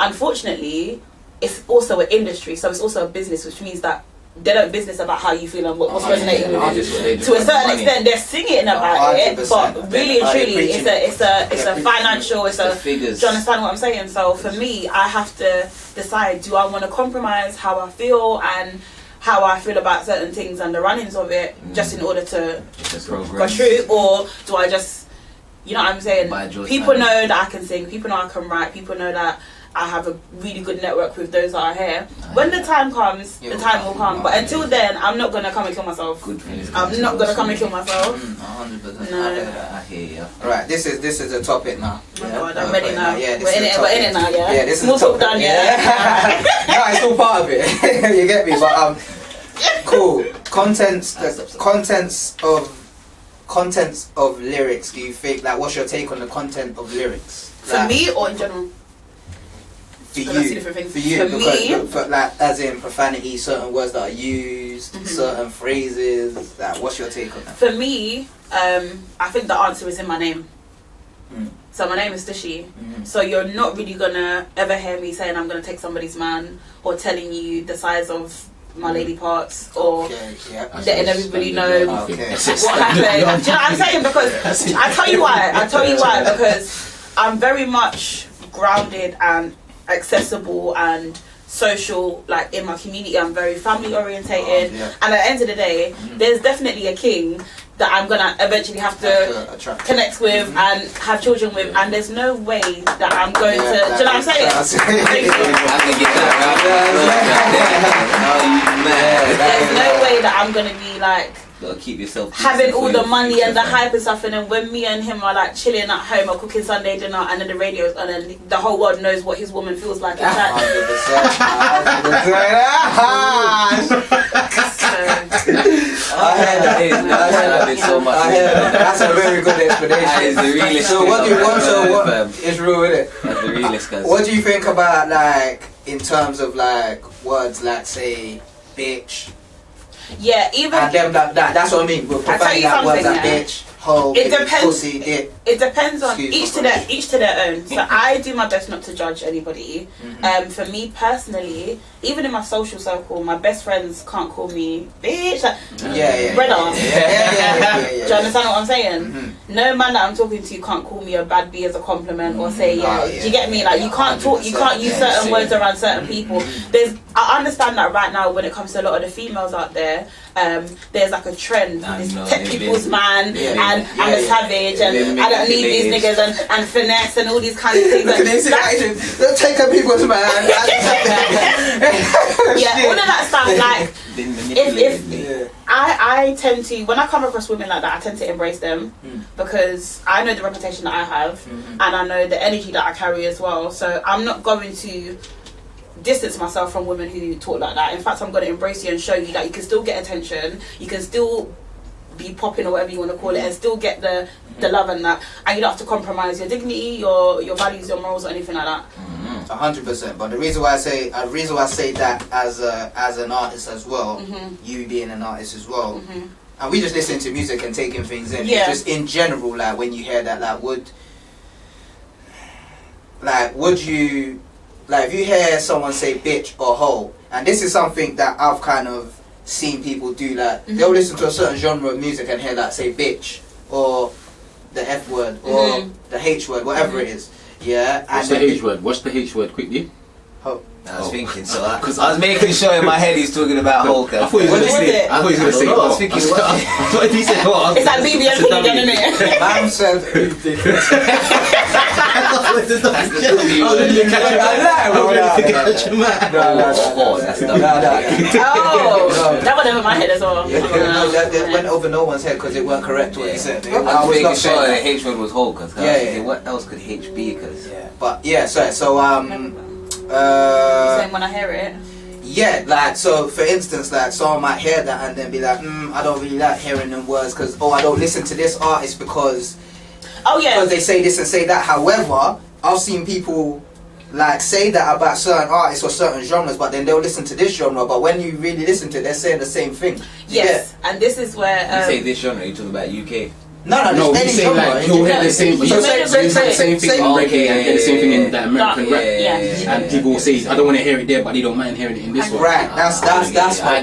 [SPEAKER 4] Unfortunately, it's also an industry, so it's also a business, which means that they don't business about how you feel and what's resonating with you. To a certain extent, they're singing about it, but really and truly, it's a financial. It's a figures. Do you understand what I'm saying? So for me, I have to decide: do I want to compromise how I feel and how I feel about certain things and the runnings of it, just in order to go through, or do I just, you know what I'm saying? People know that I can sing. People know I can write. People know that I have a really good network with those that are here. When the time comes, the time will come. But until then, I'm not gonna come and kill myself. I'm not gonna come and kill myself.
[SPEAKER 2] 100%.
[SPEAKER 4] No.
[SPEAKER 1] I hear you.
[SPEAKER 2] Alright, this is a topic now.
[SPEAKER 4] Oh my God, I'm ready now.
[SPEAKER 2] Yeah,
[SPEAKER 4] we're in it now.
[SPEAKER 2] Yeah, this
[SPEAKER 4] Small
[SPEAKER 2] is a
[SPEAKER 4] talk done. Yeah.
[SPEAKER 2] No, it's all part of it. You get me? But cool. Contents of lyrics. Do you think, like, what's your take on the content of lyrics?
[SPEAKER 4] For me or in general?
[SPEAKER 2] For you, because like, as in profanity, certain words that are used, certain phrases. Like, what's your take on that?
[SPEAKER 4] For me, I think the answer is in my name. So my name is Stushie. So you're not really gonna ever hear me saying I'm gonna take somebody's man, or telling you the size of my lady parts, or letting everybody know what happened. Do you know what I'm saying? Because I tell you why. Because I'm very much grounded and accessible and social, like in my community. I'm very family orientated, and at the end of the day, there's definitely a king that I'm gonna eventually have to connect with and have children with, and there's no way that I'm going to. Do you know what I'm saying?
[SPEAKER 1] I can get that.
[SPEAKER 4] There's no way that I'm gonna be like.
[SPEAKER 1] Gotta keep yourself
[SPEAKER 4] having all the money and the hype and stuff, and then when me and him are like chilling at home or cooking Sunday dinner, and then the radio's on, and the whole world knows what his woman feels like.
[SPEAKER 2] I heard that. That's a very good explanation.
[SPEAKER 1] That is the realest.
[SPEAKER 2] So what do you want? So what? It's real, isn't it?
[SPEAKER 1] That's the realest.
[SPEAKER 2] What do you think about like in terms of like words like say bitch?
[SPEAKER 4] Yeah, even
[SPEAKER 2] and them that's what I mean. We're providing that words like bitch, hoe,
[SPEAKER 4] it depends.
[SPEAKER 2] Pussy, dick.
[SPEAKER 4] It depends on each to their own. So I do my best not to judge anybody. For me personally, even in my social circle, my best friends can't call me bitch. Like, brother. Do you understand what I'm saying? No man that I'm talking to can't call me a bad B as a compliment or say do you get me? Like you can't talk, you can't use certain words around certain people. I understand that right now when it comes to a lot of the females out there, there's like a trend, this tech people's man, and I'm a savage, and I don't need these niggas, and finesse, and all these kinds of things.
[SPEAKER 2] They'll take a people's man.
[SPEAKER 4] Yeah, all of that stuff. Like, if I tend to, when I come across women like that, I tend to embrace them because I know the reputation that I have, and I know the energy that I carry as well. So I'm not going to distance myself from women who talk like that. In fact, I'm going to embrace you and show you that you can still get attention, you can still be popping or whatever you want to call it, and still get the love and that, and you don't have to compromise your dignity, your values, your morals, or anything like that.
[SPEAKER 2] 100%. But the reason why I say that as an artist as well, you being an artist as well, and we just listen to music and taking things in. It's just in general, like when you hear that, would you, like if you hear someone say bitch or hoe, and this is something that I've kind of seen people do, like they'll listen to a certain genre of music and hear that say bitch or the F word or the H word, whatever it is. Yeah.
[SPEAKER 3] What's the H word? What's the H word quickly?
[SPEAKER 2] Hoe.
[SPEAKER 1] I was thinking, so because I was making sure in my head he's talking about Hulk.
[SPEAKER 3] I thought he was going to say
[SPEAKER 1] I was thinking,
[SPEAKER 3] what did he say?
[SPEAKER 4] It's like BBM again, isn't it?
[SPEAKER 2] Man said
[SPEAKER 4] that went over my head as well.
[SPEAKER 2] That went over no one's head because it weren't correct what he said.
[SPEAKER 1] I was making sure the H word was Hulk. What else could H be?
[SPEAKER 2] But yeah, so
[SPEAKER 4] saying when I hear it.
[SPEAKER 2] Yeah, like so for instance, like someone might hear that and then be like, I don't really like hearing them words because I don't listen to this artist because they say this and say that. However, I've seen people like say that about certain artists or certain genres, but then they'll listen to this genre, but when you really listen to it, they're saying the same thing.
[SPEAKER 4] Yes, and this is where
[SPEAKER 1] you say this genre, you're talking about UK.
[SPEAKER 2] No,
[SPEAKER 3] we say like you'll hear the same. You say the same thing in reggae and hear the same thing in that American rap. And people will say, I don't want to hear it there, but they don't mind hearing it in this one.
[SPEAKER 2] Right, that's
[SPEAKER 1] I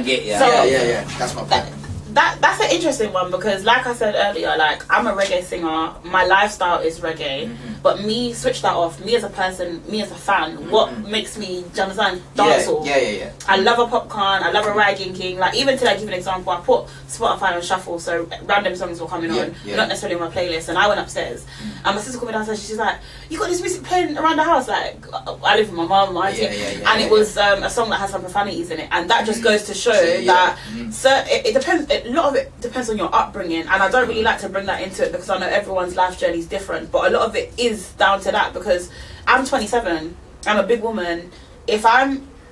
[SPEAKER 1] get you.
[SPEAKER 2] Yeah. That's my point.
[SPEAKER 4] That's an interesting one because, like I said earlier, like I'm a reggae singer. My lifestyle is reggae, but me switch that off. Me as a person, me as a fan, what makes me, do you understand? Dancehall.
[SPEAKER 2] Yeah.
[SPEAKER 4] I love a popcorn. I love a Ragging King. Like even today, I give you an example. I put Spotify on shuffle, so random songs were coming on, not necessarily on my playlist. And I went upstairs, and my sister called me downstairs. She's like, "You got this music playing around the house?" Like I live with my mum, my auntie, and it was a song that has some profanities in it, and that just goes to show that. So it depends. A lot of it depends on your upbringing, and I don't really like to bring that into it because I know everyone's life journey is different, but a lot of it is down to that because I'm 27, I'm a big woman.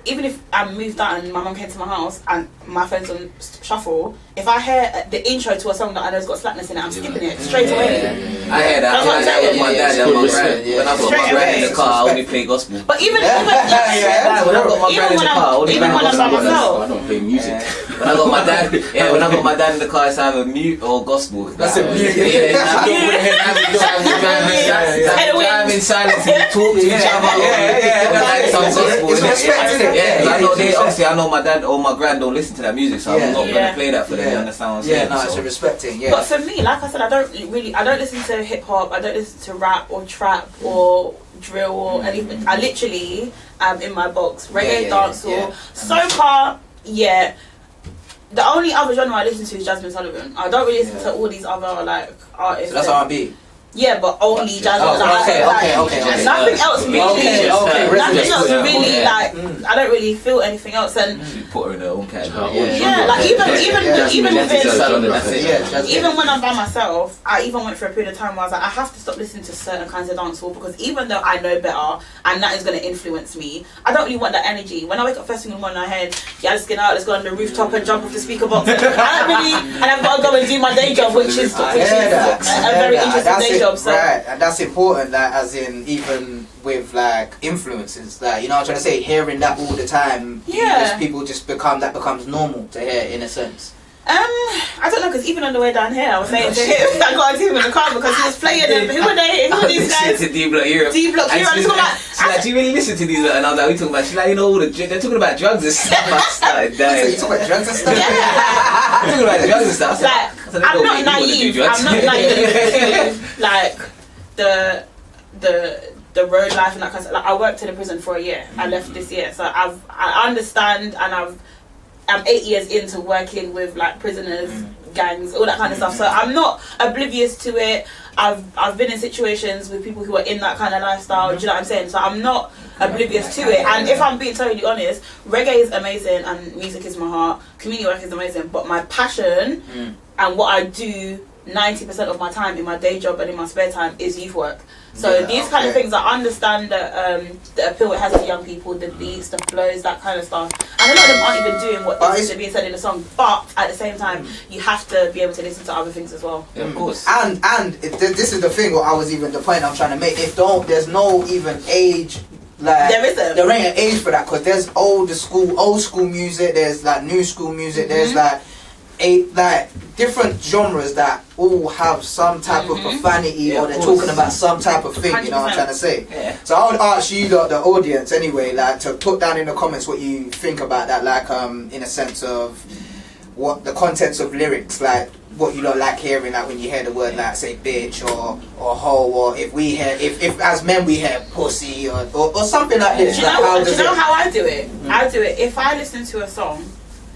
[SPEAKER 4] Even if I moved out and my mum came to my house and my phone's on shuffle, if I hear the intro to a song that I know's got slapness in it, I'm skipping it straight away.
[SPEAKER 1] I hear that. I with my dad and my grand. When I got my grand in the car, I only play gospel.
[SPEAKER 4] But even
[SPEAKER 1] when I got my grand in the car, I only play gospel.
[SPEAKER 3] I don't play music.
[SPEAKER 1] When I got my dad, when I got my dad in the car, it's either mute or gospel.
[SPEAKER 2] That's a mute.
[SPEAKER 1] Driving silence and talk to each other.
[SPEAKER 2] It's respected.
[SPEAKER 1] I know obviously I know my dad or my grand don't listen to that music, so I'm not gonna play that for them. You understand what I'm saying?
[SPEAKER 2] It's a respecting.
[SPEAKER 4] But for me, like I said, I don't listen to hip hop. I don't listen to rap or trap or drill or anything. I literally am in my box. Reggae, dancehall, soca. The only other genre I listen to is Jasmine Sullivan. I don't really listen to all these other like artists.
[SPEAKER 2] So that's R&B.
[SPEAKER 4] Yeah, but only Jasmine.
[SPEAKER 2] Okay.
[SPEAKER 4] Nothing else really.
[SPEAKER 2] Okay.
[SPEAKER 4] Nothing else really. Like I don't really feel anything else, and
[SPEAKER 1] put her in her own category.
[SPEAKER 4] like even when I'm by myself, I even went through a period of time where I was like, I have to stop listening to certain kinds of dancehall because even though I know better and that is going to influence me, I don't really want that energy. When I wake up first thing in the morning, I head, let's get out, let's go on the rooftop and jump off the speaker box. I don't really, and I've got to go and do my day job, which is a very interesting day job. So.
[SPEAKER 2] Right, and that's important. Like, as in, even with like influences, like, you know what I'm trying to say, hearing that all the time, people just becomes normal to hear in a sense.
[SPEAKER 4] I don't know, because even on the way down here, I was saying to him, I got to him in the car because he was playing them. Who are they? Who are these guys?
[SPEAKER 1] To D-Block Europe.
[SPEAKER 4] D-Block Europe.
[SPEAKER 1] She's like, do you really listen to these? And I was like, we talking about, she's like, you know, they're talking about drugs and stuff. I started dying.
[SPEAKER 2] You talking about drugs and stuff?
[SPEAKER 1] Yeah. Talking about drugs and stuff.
[SPEAKER 4] Like, I'm not naive. I'm not naive to, like, the road life and that kind of stuff. Like, I worked in a prison for a year. I left this year. So I understand, and I'm 8 years into working with like prisoners, gangs, all that kind of stuff. So I'm not oblivious to it. I've been in situations with people who are in that kind of lifestyle. Do you know what I'm saying? So I'm not oblivious to it. And if I'm being totally honest, reggae is amazing and music is my heart. Community work is amazing. But my passion and what I do 90% of my time in my day job and in my spare time is youth work. So these kind of things, I understand that the appeal it has to young people, the beats, the flows, that kind of stuff. And a lot of them aren't even doing what is being said in the song. But at the same time, you have to be able to listen to other things as well.
[SPEAKER 1] Yeah, of course.
[SPEAKER 2] And this is the thing. What I was even the point I'm trying to make. There's no even age. Like, there ain't an age for that, because there's old school music. There's like new school music. There's like different genres that all have some type of profanity, or they're talking about some type of thing. 100%. You know what I'm trying to say? Yeah. So I would ask you, the audience, anyway, like, to put down in the comments what you think about that, like, in a sense of what the contents of lyrics, like what you don't like hearing, like when you hear the word, like, say bitch or hoe, or if we hear, if as men we hear pussy or something like this.
[SPEAKER 4] Do you know how I do it? I do it if I listen to a song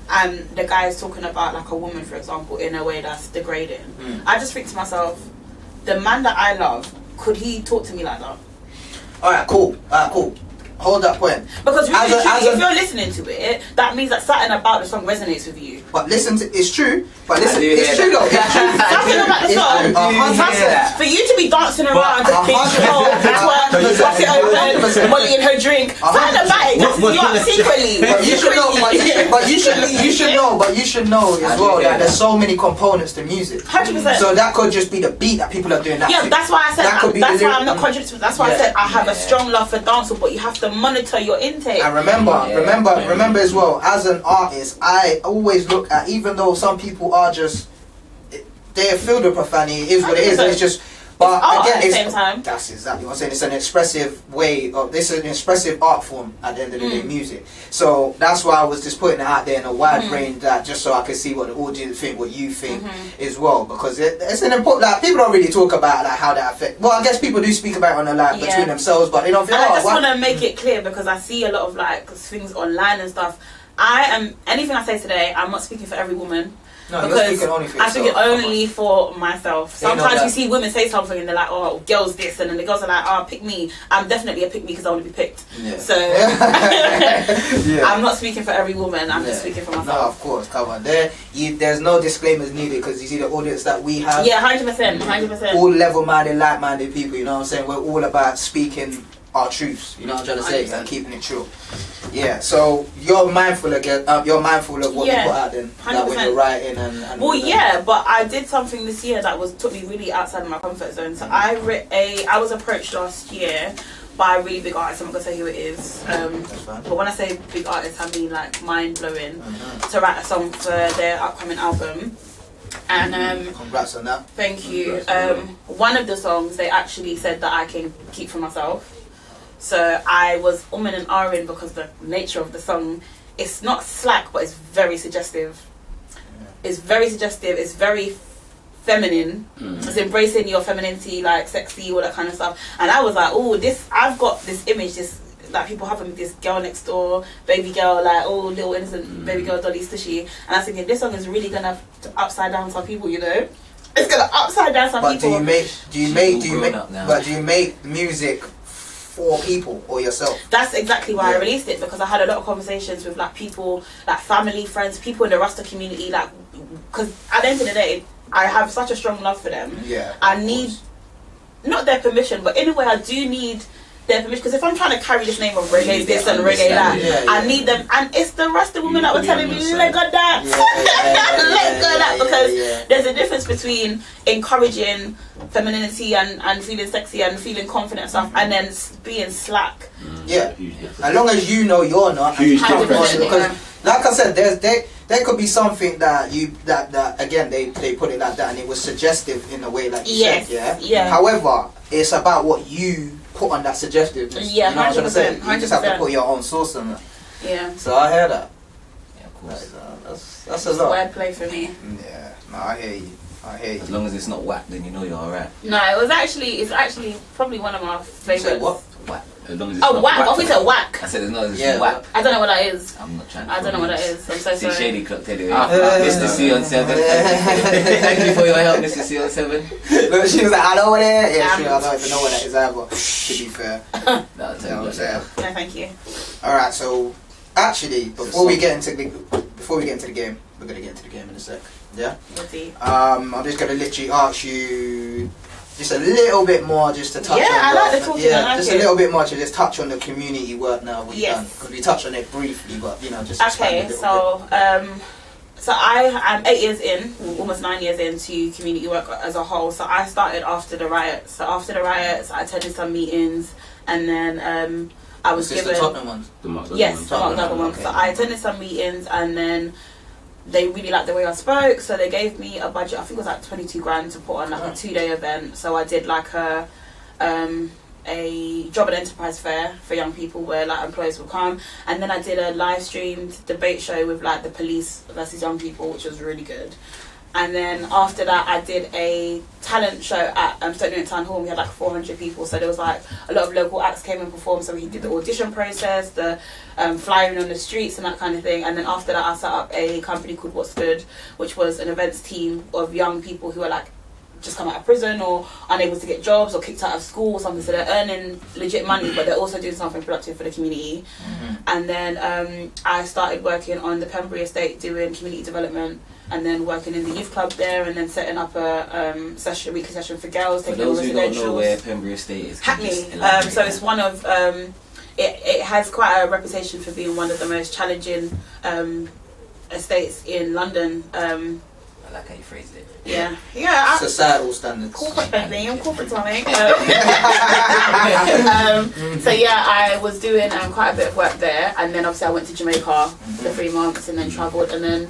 [SPEAKER 4] and the guy is talking about like a woman, for example, in a way that's degrading, I just think to myself, the man that I love, could he talk to me like that? Alright, cool. Hold that point. Because really, if you're listening to it, that means that something about the song resonates with you.
[SPEAKER 2] But listen to, it's true. But listen, it's true though.
[SPEAKER 4] Something about the song. For you to be dancing around, to think, twerk, bust it open, Molly in her drink. Something about it. You are secretly.
[SPEAKER 2] But you should know as well that there's so many components to music.
[SPEAKER 4] 100%.
[SPEAKER 2] So that could just be the beat that people are doing.
[SPEAKER 4] Yeah, that's why I said. That's why I'm not contradicting. That's why I said I have a strong love for dancehall, but you have to monitor your intake.
[SPEAKER 2] And remember as well, as an artist, I always look at, even though some people are just, they're filled with profanity, it is what it is, it's just, but again,
[SPEAKER 4] at the same time.
[SPEAKER 2] That's exactly what I'm saying. It's an expressive way of, this is an expressive art form at the end of the day, music. So that's why I was just putting it out there in a wide range, that just so I could see what the audience think, what you think as well, because it's an important, like, people don't really talk about like how that affect. Well, I guess people do speak about it on the like between themselves, but you know,
[SPEAKER 4] I just want to make it clear, because I see a lot of like things online and stuff. Anything I say today, I'm not speaking for every woman.
[SPEAKER 2] No, because I'm
[SPEAKER 4] speaking only for myself. Sometimes you see women say something and they're like, oh, girls this, and then the girls are like, oh, pick me. I'm definitely a pick me because I want to be picked. Yeah. So I'm not speaking for every woman, I'm just speaking for myself.
[SPEAKER 2] No, of course, come on. There's no disclaimers needed, because you see the audience that we have.
[SPEAKER 4] Yeah, 100%.
[SPEAKER 2] All level-minded, like-minded people, you know what I'm saying? We're all about speaking our truths, you know what I'm trying to say, 100%. And keeping it true. Yeah, so you're mindful of what you put out then, like when you're writing and
[SPEAKER 4] well, yeah, but I did something this year that took me really outside of my comfort zone. So I was approached last year by a really big artist. I'm not gonna say who it is, but when I say big artist, I mean like mind blowing, to write a song for their upcoming album. And
[SPEAKER 2] congrats on that.
[SPEAKER 4] Thank you. One of the songs they actually said that I can keep for myself. So I was and ahhing, because the nature of the song, it's not slack, but it's very suggestive. It's very suggestive. It's very feminine. It's embracing your femininity, like sexy, all that kind of stuff. And I was like, oh, I've got this image, this like people having this girl next door, baby girl, like little innocent baby girl Dolly Stushie, and I was thinking this song is really gonna upside down some people, you know. It's gonna upside down some people.
[SPEAKER 2] But do you make music for people or yourself?
[SPEAKER 4] That's exactly why I released it, because I had a lot of conversations with like people, like family, friends, people in the Rasta community, like, because at the end of the day, I have such a strong love for them.
[SPEAKER 2] Yeah.
[SPEAKER 4] I need not their permission, but in a way, I do need their permission, because if I'm trying to carry this name of reggae this and reggae that, I need them, and it's the Rasta women that were telling me let go that, let go that, because there's a difference between encouraging femininity and feeling sexy and feeling confident and stuff, and then being slack.
[SPEAKER 2] Yeah, as long as you know you're not, because like I said, there could be something that again they put it like that, and it was suggestive in a way, like you said, yeah. However, it's about what you put on that suggestiveness.
[SPEAKER 4] Yeah,
[SPEAKER 2] you know what I'm trying to say?
[SPEAKER 4] 100%.
[SPEAKER 2] You just have to put your own sauce on it.
[SPEAKER 4] Yeah.
[SPEAKER 2] So I hear that.
[SPEAKER 1] Yeah, of course.
[SPEAKER 2] That's a lot.
[SPEAKER 4] Wordplay for me.
[SPEAKER 2] Yeah. No, I hear you.
[SPEAKER 1] As long as it's not whack, then you know you're alright.
[SPEAKER 4] No, it's actually probably one of my favorites.
[SPEAKER 2] Say what?
[SPEAKER 1] Whack. As long as it's
[SPEAKER 4] Oh,
[SPEAKER 1] not
[SPEAKER 4] whack! I think it's a whack.
[SPEAKER 1] I said as long as it's whack.
[SPEAKER 4] I don't know what that is.
[SPEAKER 1] I'm not trying to.
[SPEAKER 4] I don't know what that is. I'm so
[SPEAKER 1] See,
[SPEAKER 4] sorry.
[SPEAKER 1] Shady clocked anyway. Mr. C on 7. Thank you for your help, Mr. C on 7.
[SPEAKER 2] Look, she was like, I know what it is. Yeah, sure, I don't even know what that is either, to be fair.
[SPEAKER 1] No,
[SPEAKER 2] You know what I'm saying?
[SPEAKER 4] No, thank you.
[SPEAKER 2] Alright, so actually, before we get into the game, we're gonna get into the game in a sec. Yeah? I'm just gonna literally ask you just a little bit more, just to touch on
[SPEAKER 4] I like the talking.
[SPEAKER 2] just a little bit more to just touch on the community work now we've done, because we touched on it briefly, but you know, just
[SPEAKER 4] okay. So I'm 8 years in, almost 9 years into community work as a whole. So I started after the riots. So after the riots, I attended some meetings, and then I was given
[SPEAKER 2] the Tottenham ones.
[SPEAKER 4] The Mark Duggan ones. So I attended some meetings, and then they really liked the way I spoke, so they gave me a budget. I think it was like 22 grand to put on like a 2-day event. So I did like a job and enterprise fair for young people where like employees would come, and then I did a live streamed debate show with like the police versus young people, which was really good. And then after that, I did a talent show at Stony Town Hall. We had like 400 people, so there was like a lot of local acts came and performed. So we did the audition process, the flyering on the streets and that kind of thing. And then after that, I set up a company called What's Good, which was an events team of young people who are like just come out of prison or unable to get jobs or kicked out of school or something. So they're earning legit money, but they're also doing something productive for the community. And then I started working on the Pembury estate doing community development, and then working in the youth club there, and then setting up a weekly session for girls.
[SPEAKER 1] For those who don't know where Pembury Estate is,
[SPEAKER 4] Hackney. So it's one of it has quite a reputation for being one of the most challenging estates in London.
[SPEAKER 1] I like how you phrased it.
[SPEAKER 4] Yeah.
[SPEAKER 2] Societal standards.
[SPEAKER 4] Corporate baby, corporate something. So yeah, I was doing quite a bit of work there, and then obviously I went to Jamaica for 3 months, and then travelled, and then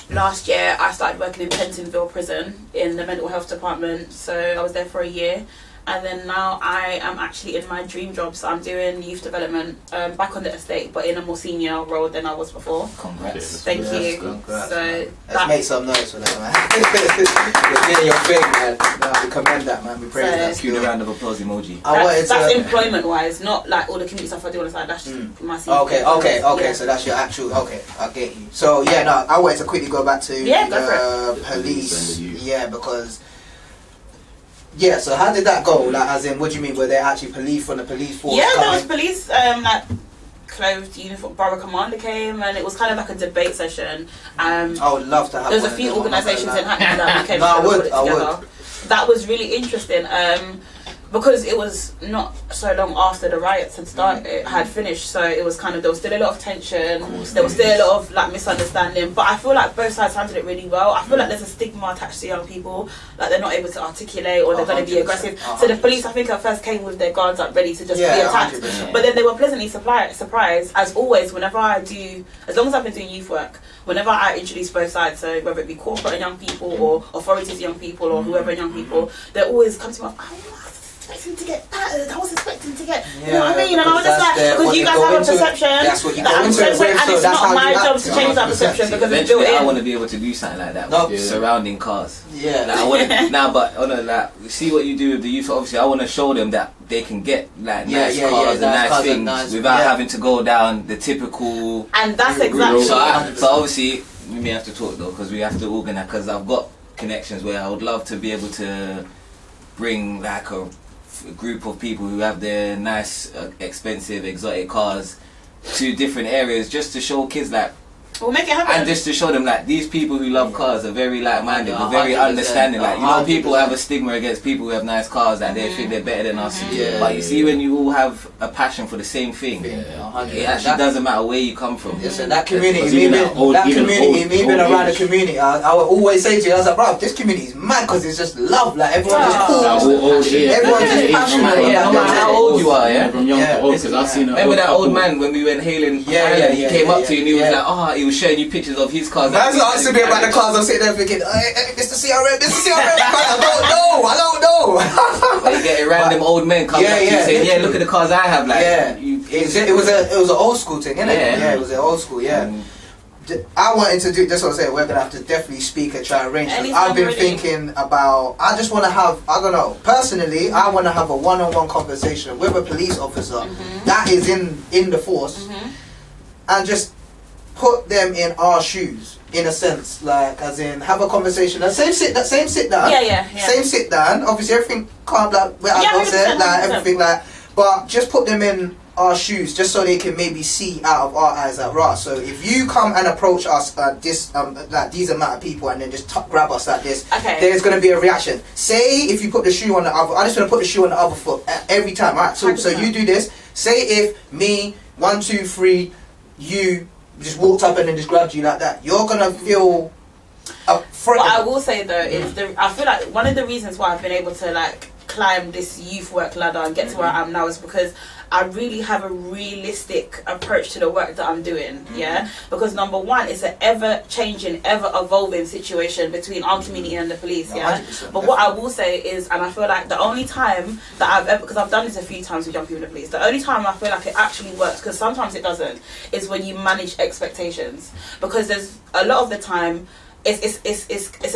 [SPEAKER 4] last year I started working in Pentonville prison in the mental health department. So I was there for a year, and then now I am actually in my dream job. So I'm doing youth development back on the estate, but in a more senior role than I was before.
[SPEAKER 1] Congrats.
[SPEAKER 4] Thank you.
[SPEAKER 2] Congrats,
[SPEAKER 4] so
[SPEAKER 2] let's make some noise for that, man. You're doing your thing, man. No, we commend that, man. We praise that.
[SPEAKER 1] Cue the round of applause emoji.
[SPEAKER 4] That's employment wise, not like all the community stuff I do on the side. That's just my CV.
[SPEAKER 2] Okay. So that's your actual. Okay, I get you. So yeah, no, I wanted to quickly go back to the police. Yeah, because. Yeah, so how did that go? Like, as in, what do you mean? Were there actually police from the police force?
[SPEAKER 4] Yeah, there was police, like clothed uniform. Borough Commander came, and it was kind of like a debate session.
[SPEAKER 2] I would love to have.
[SPEAKER 4] There's a few organisations in Hackney that we came
[SPEAKER 2] I would.
[SPEAKER 4] That was really interesting. Because it was not so long after the riots had finished, so it was kind of, there was still a lot of tension, there was still a lot of like misunderstanding, but I feel like both sides handled it really well. I feel like there's a stigma attached to young people, like they're not able to articulate or they're going to be aggressive. 100%. So the police, I think at first came with their guards up ready to just be attacked, 100%. But then they were pleasantly surprised, as always, whenever I do, as long as I've been doing youth work, whenever I introduce both sides, so whether it be corporate and young people or authorities young people or whoever young people, they always come to me, expecting to get battered. I was expecting to get, you know what I mean? And I was
[SPEAKER 2] because
[SPEAKER 4] just like, because you guys have a perception
[SPEAKER 2] that's what you
[SPEAKER 4] that
[SPEAKER 2] go
[SPEAKER 4] I'm
[SPEAKER 2] into it
[SPEAKER 4] so
[SPEAKER 2] with,
[SPEAKER 4] and
[SPEAKER 2] so
[SPEAKER 4] it's
[SPEAKER 2] that's
[SPEAKER 4] not
[SPEAKER 2] how
[SPEAKER 4] my
[SPEAKER 2] you
[SPEAKER 4] job
[SPEAKER 2] act.
[SPEAKER 4] to change that perception because it's built
[SPEAKER 1] Eventually, I
[SPEAKER 4] in.
[SPEAKER 1] want to be able to do something like that.
[SPEAKER 2] No.
[SPEAKER 1] Surrounding cars.
[SPEAKER 2] Yeah.
[SPEAKER 1] Like, I want now, but like, see what you do with the youth. Obviously, I want to show them that they can get like nice cars and nice things without having to go down the typical.
[SPEAKER 4] And that's exactly.
[SPEAKER 1] So obviously, we may have to talk though, because we have to organize. Because I've got connections where I would love to be able to bring like a group of people who have their nice, expensive, exotic cars to different areas just to show kids like.
[SPEAKER 4] We'll make it happen.
[SPEAKER 1] And just to show them like these people who love cars are very like-minded, they're very understanding. Like, you know, people have a stigma against people who have nice cars, that they think they're better than us. But you see, when you all have a passion for the same thing, it actually doesn't matter where you come from.
[SPEAKER 2] So that community, me being around the community, I would always say to you, I was like, bro, this community is mad because it's just love. Like, everyone's just cool. Everyone's just passionate.
[SPEAKER 1] No matter how old you are,
[SPEAKER 3] From young to old, because I've seen
[SPEAKER 1] remember that old man when we went hailing? He came up to you and he was like, oh, he was showing you pictures of his cars.
[SPEAKER 2] That's what I'm saying about the cars. I'm sitting there thinking, hey, Mr. CRM, I don't know.
[SPEAKER 1] But you get random old men coming up to you saying, look at the cars I have. Like,
[SPEAKER 2] it was an old school thing, innit? Yeah, it was an old school, I wanted to do, that's what I'm saying, we're going to have to definitely speak and try and arrange. I've been thinking about, I just want to have, I don't know, personally, I want to have a one-on-one conversation with a police officer that is in the force and just put them in our shoes, in a sense, like, as in, have a conversation. Same sit down. Same sit down. Obviously, everything calm, like, everything, like, but just put them in our shoes, just so they can maybe see out of our eyes, like, right. So if you come and approach us, this, like, these amount of people, and then just grab us like this, there's gonna be a reaction. Say if you put the shoe on the other, I just wanna put the shoe on the other foot every time, right? So you do this. Say if me, 1, 2, 3, you just walked up and then just grabbed you like that, you're gonna feel
[SPEAKER 4] what I will say though is I feel like one of the reasons why I've been able to like climb this youth work ladder and get to where I am now is because I really have a realistic approach to the work that I'm doing, because number one, it's an ever-changing, ever-evolving situation between our community and the police, But what I will say is, and I feel like the only time that I've ever, because I've done this a few times with young people in the police, the only time I feel like it actually works, because sometimes it doesn't, is when you manage expectations. Because there's a lot of the time, it's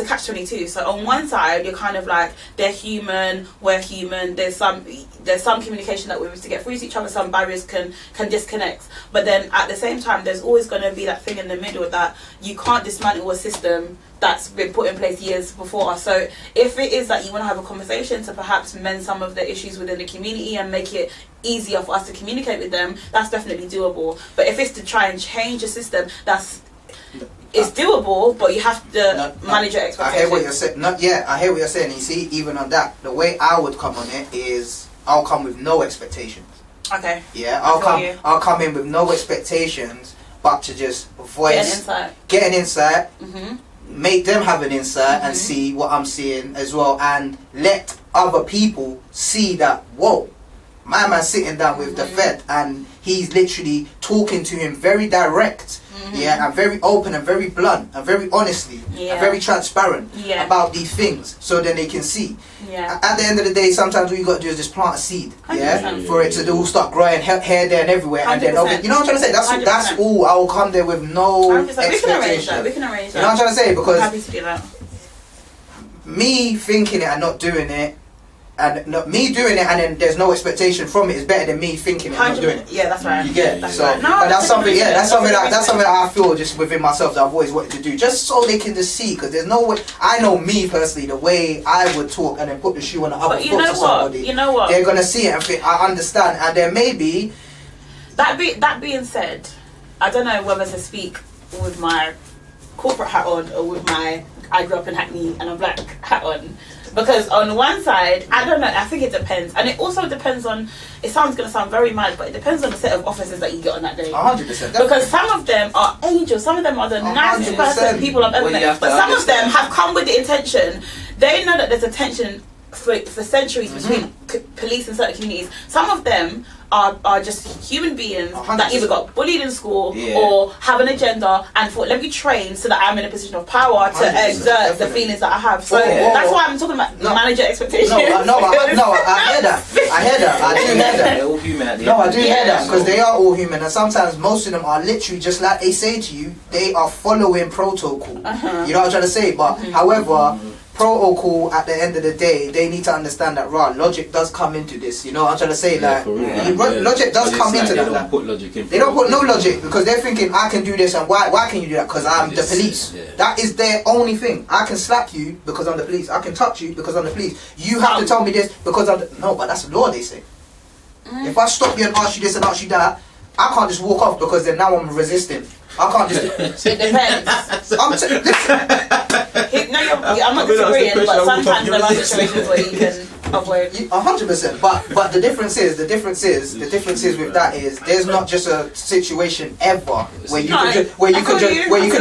[SPEAKER 4] a catch-22. So on one side, you're kind of like, they're human, we're human. There's some communication that we're able to get through to each other. Some barriers can disconnect. But then at the same time, there's always going to be that thing in the middle that you can't dismantle a system that's been put in place years before us. So if it is that you want to have a conversation to perhaps mend some of the issues within the community and make it easier for us to communicate with them, that's definitely doable. But if it's to try and change a system, it's doable, but you have to manage your expectations.
[SPEAKER 2] I hear what you're saying. I hear what you're saying. You see, even on that, the way I would come on it is, I'll come with no expectations.
[SPEAKER 4] Okay.
[SPEAKER 2] Yeah, I'll come in with no expectations, but to just voice, get an insight, make them have an insight and see what I'm seeing as well, and let other people see that, whoa, my man's sitting down with the Fed and he's literally talking to him very direct, and very open and very blunt and very honestly and very transparent about these things, so then they can see. At the end of the day, sometimes all you got to do is just plant a seed, for it to all start growing here, there and everywhere, 100%. And then you know what I'm trying to say. That's all. I will come there with no expectation.
[SPEAKER 4] We can arrange that.
[SPEAKER 2] You know what I'm trying to say, because
[SPEAKER 4] I'm happy to do that.
[SPEAKER 2] Me thinking it and not doing it, and me doing it and then there's no expectation from it is better than me thinking it and not doing it.
[SPEAKER 4] Yeah, that's right.
[SPEAKER 2] You get it?
[SPEAKER 4] That's
[SPEAKER 2] so
[SPEAKER 4] right.
[SPEAKER 2] but that's something that I feel just within myself that I've always wanted to do, just so they can just see, because there's no way. I know me personally, the way I would talk and then put the shoe on the other foot to somebody,
[SPEAKER 4] you know what,
[SPEAKER 2] they're gonna see it and think, I understand. And then maybe
[SPEAKER 4] that being said, I don't know whether to speak with my corporate hat on or with my I grew up in Hackney and I'm black hat on. Because on one side, I don't know, I think it depends. And it also depends on, it sounds going to sound very mad, but it depends on the set of officers that you get on that day.
[SPEAKER 2] 100%.
[SPEAKER 4] Because some of them are angels, some of them are the nicest person people I've ever met. But some of them have come with the intention, they know that there's a tension for centuries between police and certain communities. Some of them are just human beings
[SPEAKER 2] 100%.
[SPEAKER 4] that either got bullied in school
[SPEAKER 1] Yeah.
[SPEAKER 4] or have an agenda and thought, let me train so that I'm in a position of power to
[SPEAKER 2] 100%,
[SPEAKER 4] exert the
[SPEAKER 2] definitely.
[SPEAKER 4] feelings that I have. So
[SPEAKER 2] Yeah.
[SPEAKER 4] that's why I'm talking about manager expectations.
[SPEAKER 2] I hear that. I do hear that.
[SPEAKER 1] They're all human at the
[SPEAKER 2] No,
[SPEAKER 1] end
[SPEAKER 2] I
[SPEAKER 1] of
[SPEAKER 2] do
[SPEAKER 1] the
[SPEAKER 2] hear
[SPEAKER 1] day.
[SPEAKER 2] that because they are all human, and sometimes most of them are literally just like they say to you, they are following protocol. You know what I'm trying to say? But however, protocol at the end of the day, they need to understand that logic does come into this. You know what I'm trying to say? Like logic does come into that.
[SPEAKER 3] They don't put logic in.
[SPEAKER 2] They don't put no logic because they're thinking I can do this, and why can you do that? Because I'm the police.
[SPEAKER 3] Yeah.
[SPEAKER 2] That is their only thing. I can slap you because I'm the police. I can touch you because I'm the police. You have to tell me this because I'm no, but that's law. They say. If I stop you and ask you this and ask you that, I can't just walk off because then now I'm resisting. I can't just.
[SPEAKER 4] It depends.
[SPEAKER 2] Listen,
[SPEAKER 4] I'm not disagreeing, but sometimes there are situations where you can avoid.
[SPEAKER 2] 100%. But the difference is with that is there's not just a situation ever where you could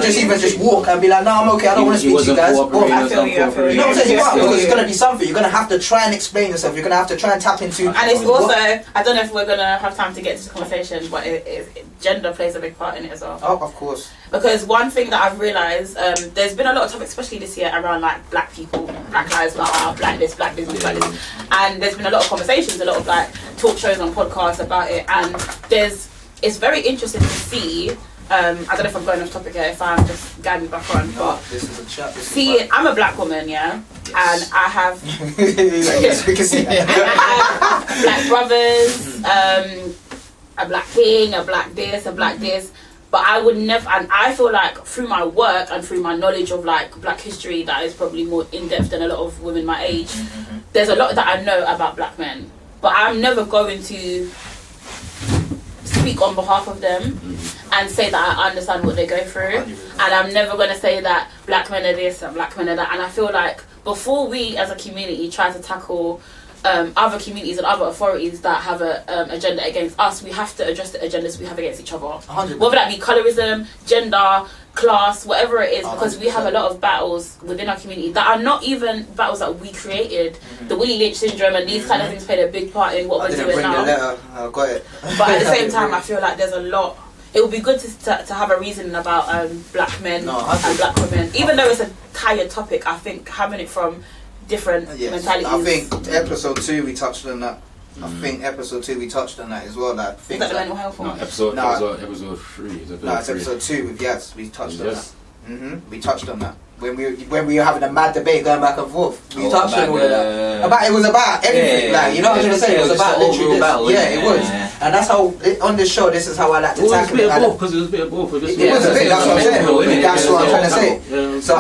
[SPEAKER 2] just even just walk and be like, no, I'm okay. I don't want to speak to you guys.
[SPEAKER 4] I feel you.
[SPEAKER 2] You know what I'm saying? You can't, because it's gonna be something. You're gonna have to try and explain yourself. You're gonna have to try and tap into.
[SPEAKER 4] And it's also, I don't know if we're gonna have time to get into the conversation, but gender plays a big part in it as well.
[SPEAKER 2] Oh, of course.
[SPEAKER 4] Because one thing that I've realised, there's been a lot of topics, especially this year, around like black people, black lives matter, black this, black business, black this. And there's been a lot of conversations, a lot of like talk shows and podcasts about it. And it's very interesting to see. I don't know if I'm going off topic here, if I'm just guiding back on. But
[SPEAKER 2] this is a chat.
[SPEAKER 4] see, I'm a black woman, yeah, and I have
[SPEAKER 2] yes, we can see that.
[SPEAKER 4] I have black brothers, a black king, a black this, a black this. But I would never, and I feel like through my work and through my knowledge of like black history that is probably more in depth than a lot of women my age, there's a lot that I know about black men. But I'm never going to speak on behalf of them and say that I understand what they go through. And I'm never going to say that black men are this and black men are that. And I feel like before we as a community try to tackle other communities and other authorities that have an agenda against us, we have to address the agendas we have against each other.
[SPEAKER 2] 100%.
[SPEAKER 4] Whether that be colorism, gender, class, whatever it is, because we have a lot of battles within our community that are not even battles that we created. The Willie Lynch syndrome and these kind of things played a big part in what we're doing now.
[SPEAKER 2] I got it.
[SPEAKER 4] But at the same time, I feel like there's a lot. It would be good to have a reason about black men and black women. Even though it's a tired topic, I think having it from different mentalities.
[SPEAKER 2] I think episode 2 we touched on that. I think episode 2 we touched on that as well. That
[SPEAKER 4] is that the mental health one?
[SPEAKER 3] Episode 3.
[SPEAKER 2] It's episode 2 with Yaz. We touched on that. We touched on that. When we were having a mad debate going back and forth, we touched on all of that. It was about everything, like, you know what I'm trying to say. It was about literally this. It was, and that's how on this show. This is how I like to tackle it.
[SPEAKER 3] Because it was a bit of both.
[SPEAKER 2] It was a bit. That's what I'm saying. That's what I'm trying to say. So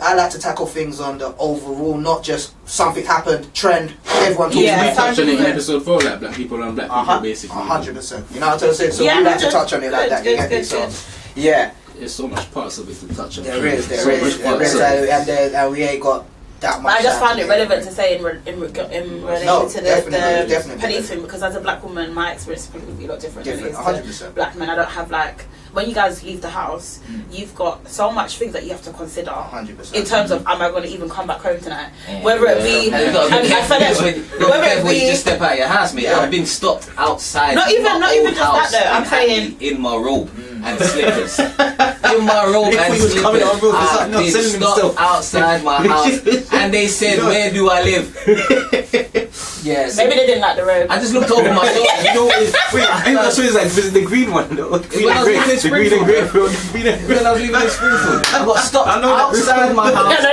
[SPEAKER 2] I like to tackle things on the overall, not just something happened, trend, everyone talks about it.
[SPEAKER 3] We touched on it in episode 4, like black people and black people, basically.
[SPEAKER 2] 100%. You know what I'm trying to say. So we like to touch on it like that. You get me? So yeah.
[SPEAKER 3] There's so much parts of it to touch on.
[SPEAKER 2] There is, and we ain't got that much.
[SPEAKER 4] I just found it relevant to say in relation to the policing, because as a black woman, my experience would be a lot different.
[SPEAKER 2] 100%.
[SPEAKER 4] Black men, I don't have like, when you guys leave the house, you've got so much things that you have to consider.
[SPEAKER 2] 100%.
[SPEAKER 4] In terms of, am I going to even come back home tonight? Whether it be,
[SPEAKER 1] when you just step out of your house, mate. I've been stopped outside.
[SPEAKER 4] Not even just that though. I'm saying
[SPEAKER 1] in my robe and slippers. In my robe and slippers. I've been stopped outside my house, and they said, "Where do I live?" Yes.
[SPEAKER 4] Maybe they didn't like the road.
[SPEAKER 1] I just looked over my shoulder. You know what it is?
[SPEAKER 5] Wait, I think that's what it's like. This is the green one. The green and grey. The green and grey.
[SPEAKER 1] When I was living in Springfield, I got stopped outside my house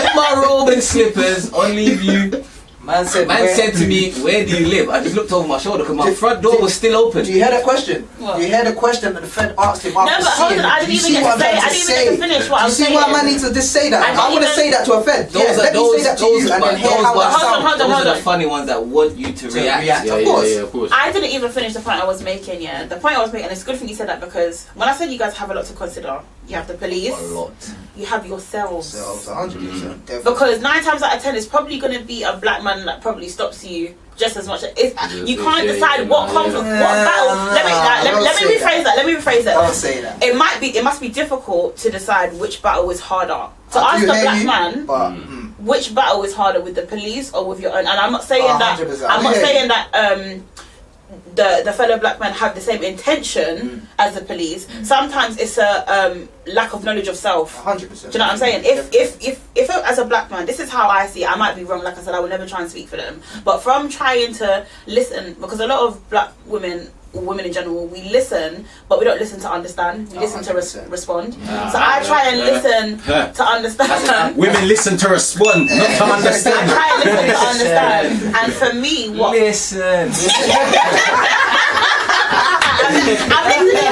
[SPEAKER 1] in my robe and slippers on Leave You. Man said to me, "Where do you live?" I just looked over my shoulder because my front door was still open.
[SPEAKER 2] Do you hear that question? What? Do you hear the question that the Fed asked him after
[SPEAKER 4] No, but hold on, I didn't even get to say. I didn't even get to finish what I was saying.
[SPEAKER 2] You see why man needs to just say that? I want to say that to a Fed. Let me say that to you and then hear how that sounds.
[SPEAKER 1] Those are the funny ones that want you to react.
[SPEAKER 2] Of course.
[SPEAKER 4] I didn't even finish the point I was making. Yeah, the point I was making, and it's a good thing you said that, because when I said you guys have a lot to consider, you have the police,
[SPEAKER 1] a lot.
[SPEAKER 4] You have yourselves.
[SPEAKER 2] 100%.
[SPEAKER 4] Because 9 times out of 10, it's probably going to be a black man that probably stops you just as much. You can't decide what comes from what battle. Let me rephrase that.
[SPEAKER 2] Don't say that.
[SPEAKER 4] It must be difficult to decide which battle is harder. To ask a black man, which battle is harder, with the police or with your own? And I'm not saying that. I'm not saying that the fellow black men have the same intention as the police. Sometimes it's a lack of knowledge of self.
[SPEAKER 2] 100%.
[SPEAKER 4] Do you know what I'm saying? If as a black man, this is how I see it. I might be wrong. Like I said, I will never try and speak for them. But from trying to listen, because a lot of black women, or women in general, we listen, but we don't listen to understand. We listen to respond. So I try and listen to understand.
[SPEAKER 3] Women listen to respond, not to understand.
[SPEAKER 4] I try and listen to understand. And for me, what...
[SPEAKER 1] Listen.
[SPEAKER 4] I'm listening.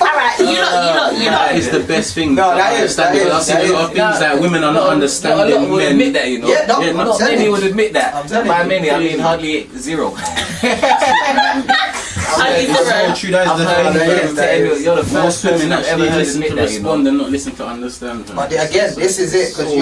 [SPEAKER 4] Alright, you know.
[SPEAKER 3] That is the best thing.
[SPEAKER 2] No, that is.
[SPEAKER 3] I've seen a lot of things that women are not understanding.
[SPEAKER 1] A lot would
[SPEAKER 3] men.
[SPEAKER 1] admit that, you know.
[SPEAKER 2] Yeah,
[SPEAKER 1] Not many would admit that. By
[SPEAKER 2] you.
[SPEAKER 1] many, I mean hardly 0.
[SPEAKER 3] That's true. That is the thing.
[SPEAKER 1] You're the
[SPEAKER 3] Most
[SPEAKER 1] first
[SPEAKER 3] women
[SPEAKER 1] person I've ever
[SPEAKER 3] actually
[SPEAKER 1] heard
[SPEAKER 3] listen
[SPEAKER 1] admit
[SPEAKER 3] to
[SPEAKER 1] that, you know.
[SPEAKER 3] respond and not listen to understand.
[SPEAKER 2] But again, this is it, because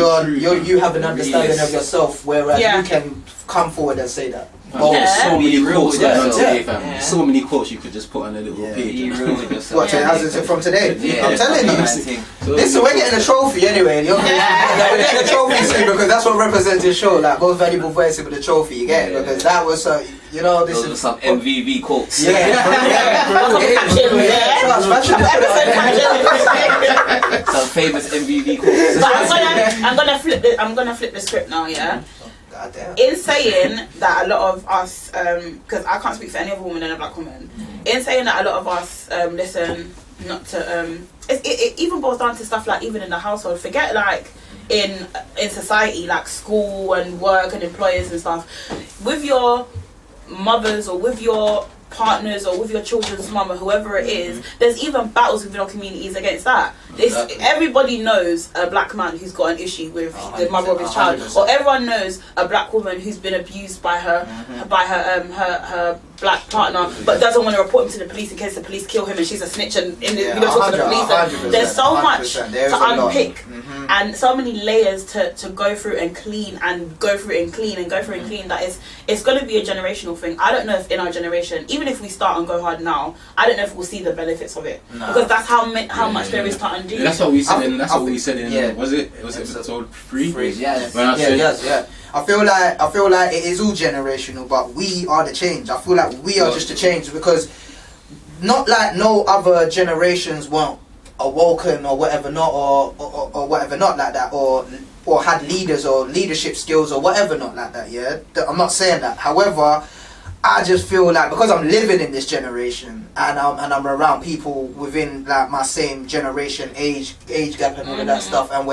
[SPEAKER 2] you have an understanding of yourself, whereas you can come forward and say that.
[SPEAKER 3] So many quotes,
[SPEAKER 2] Yeah.
[SPEAKER 3] so many quotes you could just put on a little page.
[SPEAKER 1] Be real with yourself.
[SPEAKER 2] Watch it, as it's from today.
[SPEAKER 1] Yeah.
[SPEAKER 2] I'm telling you.
[SPEAKER 1] So
[SPEAKER 2] Listen, we're getting a trophy anyway. We're getting a trophy soon, because that's what represents this show. Like, most valuable voice with the trophy, you get it? Because that was, this
[SPEAKER 1] those
[SPEAKER 2] is
[SPEAKER 1] are some MVV quotes. Some famous MVV quotes.
[SPEAKER 4] But I'm gonna flip the script now, yeah? In saying that a lot of us, because I can't speak for any other woman than a black woman, in saying that a lot of us listen not to, it even boils down to stuff like even in the household. Forget like in society, like school and work and employers and stuff. With your mothers or with your partners or with your children's mum or whoever it is, there's even battles within our communities against that. Everybody knows a black man who's got an issue with the mother of his child,
[SPEAKER 2] 100%.
[SPEAKER 4] or everyone knows a black woman who's been abused by her black partner, but doesn't want to report him to the police in case the police kill him and she's a snitch and we don't talk to the police.
[SPEAKER 2] 100%,
[SPEAKER 4] There's so much to unpick and so many layers to go through and clean and go through and clean and go through and clean, that it's going to be a generational thing. I don't know if in our generation, even if we start and go hard now, I don't know if we'll see the benefits of it, because that's how much there is to undo.
[SPEAKER 3] That's what we said. That's what we said in. Was it episode 3?
[SPEAKER 1] Yes.
[SPEAKER 3] When I said,
[SPEAKER 2] I feel like it is all generational, but we are the change. I feel like we are just the change, because not like no other generations weren't awoken or whatever not, or whatever not like that, or had leaders or leadership skills or whatever not like that. Yeah, I'm not saying that. However, I just feel like because I'm living in this generation and I'm around people within like my same generation, age gap and all of that stuff, and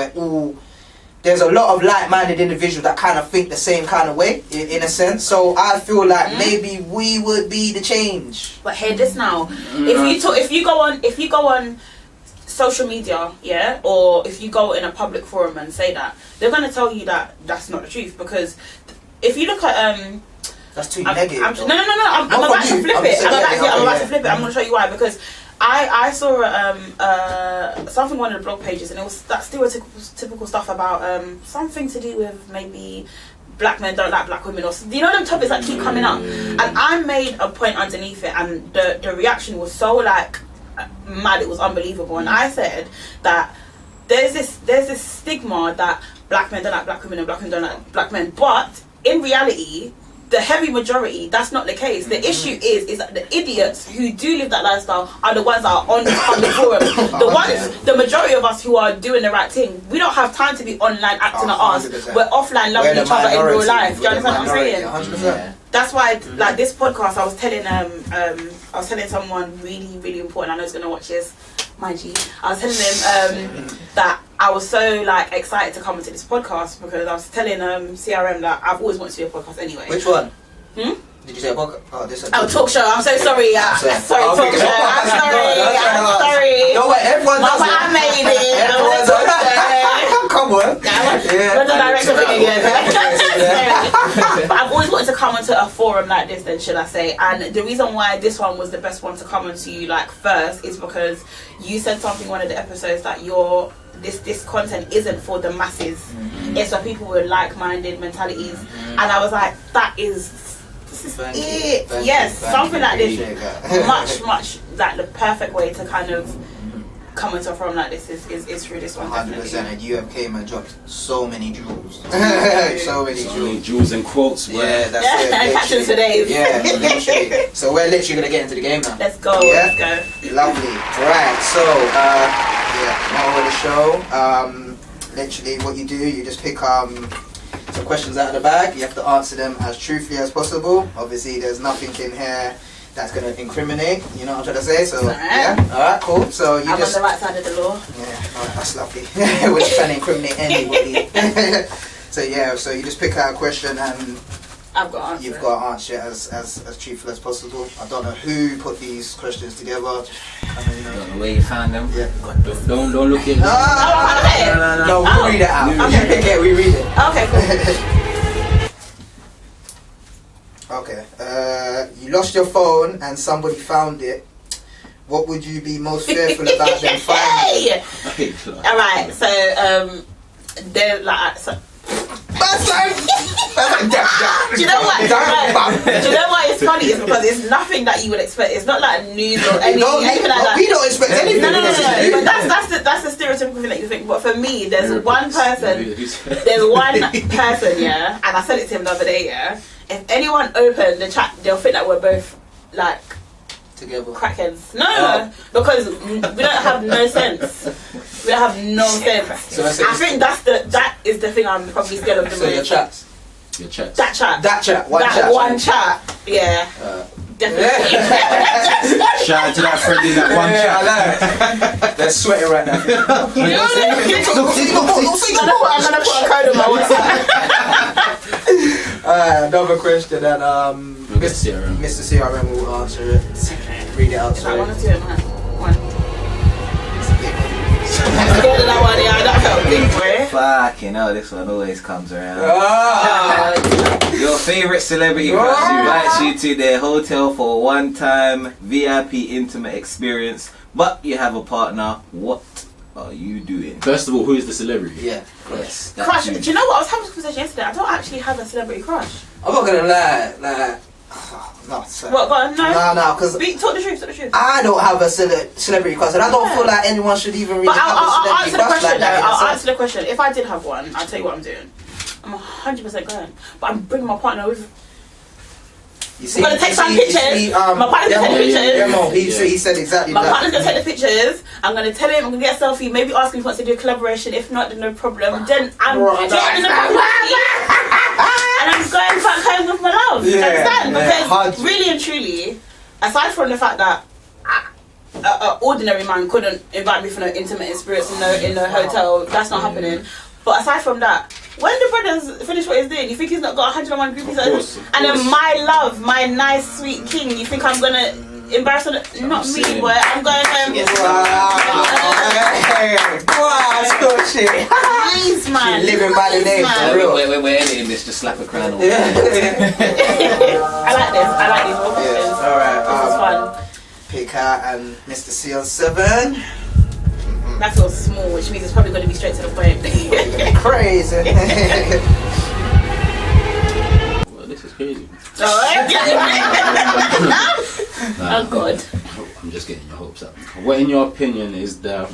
[SPEAKER 2] there's a lot of like-minded individuals that kind of think the same kind of way in a sense. So I feel like maybe we would be the change.
[SPEAKER 4] But hear this now: if you go on social media, yeah, or if you go in a public forum and say that, they're gonna tell you that that's not the truth, because if you look at
[SPEAKER 2] that's too negative.
[SPEAKER 4] I'm about to flip it. I'm about to flip it. I'm going to show you why. Because I saw something on one of the blog pages, and it was that stereotypical stuff about something to do with maybe black men don't like black women, or them topics that keep coming up. And I made a point underneath it, and the reaction was so like mad, it was unbelievable. And I said that there's this stigma that black men don't like black women and black women don't like black men, but in reality, the heavy majority, that's not the case. The issue is that the idiots who do live that lifestyle are the ones that are on the public forum. The majority of us who are doing the right thing, we don't have time to be online acting at us. We're offline loving each other in real life. Do you understand what I'm saying?
[SPEAKER 2] 100%.
[SPEAKER 4] That's why, like this podcast, I was telling someone really, really important. I know he's gonna watch this, my G. I was telling him that I was so like excited to come into this podcast, because I was telling CRM that I've always wanted to do a podcast anyway.
[SPEAKER 2] Which one? Did you say a podcast? Oh, this one.
[SPEAKER 4] Oh, talk show. I'm so sorry. Sorry, talk show. I'm sorry.
[SPEAKER 2] No, wait, everyone does it.
[SPEAKER 4] I made it.
[SPEAKER 2] Come on.
[SPEAKER 4] We're the director thing again. But I've always wanted to come onto a forum like this, then, should I say. And the reason why this one was the best one to come onto like first is because you said something in one of the episodes that this content isn't for the masses. It's for people with like-minded mentalities. And I was like, this is it. Yes, something like this. Much like the perfect way to kind of coming to a forum like this is through this one.
[SPEAKER 2] 100%, and you have came and dropped so many jewels. so many
[SPEAKER 3] jewels and quotes.
[SPEAKER 2] Yeah, that's it.
[SPEAKER 4] Captions today.
[SPEAKER 2] Yeah, literally. So we're literally gonna get into the game now.
[SPEAKER 4] Let's go.
[SPEAKER 2] Yeah?
[SPEAKER 4] Let's go.
[SPEAKER 2] Lovely. Right. So now we're the show. Literally, what you do, you just pick some questions out of the bag. You have to answer them as truthfully as possible. Obviously, there's nothing in here that's going to incriminate, you know what I'm trying to say? So, yeah, alright, cool. So
[SPEAKER 4] I'm on the right side of the law.
[SPEAKER 2] Yeah, alright, that's lovely. We're not trying to incriminate anybody. So, you just pick out a question and
[SPEAKER 4] I've got to answer.
[SPEAKER 2] You've got to answer it as truthful as possible. I don't know who put these questions together.
[SPEAKER 1] I don't know where you found them.
[SPEAKER 2] Yeah.
[SPEAKER 3] Don't look at it.
[SPEAKER 2] No, we'll read it out. You pick it, we read it.
[SPEAKER 4] Okay, cool.
[SPEAKER 2] Okay. You lost your phone and somebody found it. What would you be most fearful about them finding?
[SPEAKER 4] Alright, so they're like do you know what? Do you know why it's funny? It's because it's nothing that you would expect. It's not like news or anything like that.
[SPEAKER 2] We don't expect anything.
[SPEAKER 4] No. But that's the stereotypical thing that you think. But for me, there's one person, yeah, and I said it to him the other day, yeah. If anyone opened the chat, they'll think that we're both like
[SPEAKER 2] together
[SPEAKER 4] crackheads. No, because we don't have no sense. We don't have no sense.
[SPEAKER 2] So
[SPEAKER 4] I think that is the thing I'm probably scared of the most.
[SPEAKER 2] So your chats.
[SPEAKER 4] That chat. One chat. Yeah. Definitely.
[SPEAKER 3] Shout out to that friend in that one chat.
[SPEAKER 2] I know. They're sweating right now.
[SPEAKER 4] I'm gonna put a code on my WhatsApp.
[SPEAKER 2] Another question, and Mr. CRM will answer it. Read it out.
[SPEAKER 4] I want to do it, man. That one, yeah, that felt big, boy.
[SPEAKER 1] Fucking hell, this one always comes around. Your favourite celebrity crush invites you to their hotel for a one-time VIP intimate experience, but you have a partner. What are you doing?
[SPEAKER 3] First of all, who is the celebrity?
[SPEAKER 2] Yeah.
[SPEAKER 1] Yes.
[SPEAKER 4] Crush. Do you know what? I was having this conversation yesterday. I don't actually have a celebrity crush.
[SPEAKER 2] I'm not gonna lie, no, sorry.
[SPEAKER 4] What? Go on,
[SPEAKER 2] no, because
[SPEAKER 4] talk the truth.
[SPEAKER 2] I don't have a celebrity crush, and I don't feel like anyone should even really have a celebrity crush like that.
[SPEAKER 4] I'll answer the question. If I did have one, I'll tell you what I'm doing. I'm 100% going, but I'm bringing my partner with. We're gonna take some pictures. My partner's gonna take the pictures.
[SPEAKER 2] He said exactly
[SPEAKER 4] that.
[SPEAKER 2] My
[SPEAKER 4] partner's gonna take the pictures. I'm gonna tell him I'm gonna get a selfie. Maybe ask him if he wants to do a collaboration. If not, then no problem. Then I'm getting the and I'm going back home with my love. You understand? Because really and truly, aside from the fact that an ordinary man couldn't invite me for no intimate experience in no hotel, that's not happening. But aside from that, when the brother's finished what he's doing, you think he's not got 101 groupies? And then my love, my nice sweet king, you think I'm gonna embarrass him? Not me, boy. I'm going home.
[SPEAKER 2] Wow, Stushie.
[SPEAKER 4] Please, man.
[SPEAKER 2] Living by the name, for real.
[SPEAKER 1] We're editing this to slap a crown on.
[SPEAKER 4] I like this. I like these more questions.
[SPEAKER 2] Alright,
[SPEAKER 4] this is fun.
[SPEAKER 2] Pick out and Mr. C on 7.
[SPEAKER 4] That feels small, which means it's probably going to be straight to the point.
[SPEAKER 2] Crazy.
[SPEAKER 3] Well, this is crazy.
[SPEAKER 4] Oh God.
[SPEAKER 3] I'm just getting your hopes up. What, in your opinion, is the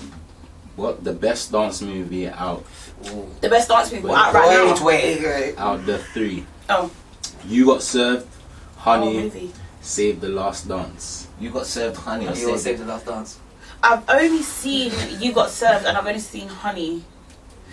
[SPEAKER 3] best dance movie out?
[SPEAKER 4] The best dance movie out right now?
[SPEAKER 2] Wait.
[SPEAKER 3] Out the 3.
[SPEAKER 4] Oh.
[SPEAKER 3] You Got Served, Honey,
[SPEAKER 4] movie.
[SPEAKER 3] Save the Last Dance.
[SPEAKER 1] You Got Served, Honey, or
[SPEAKER 2] Save the Last Dance.
[SPEAKER 4] I've only seen You Got Served and I've only seen Honey.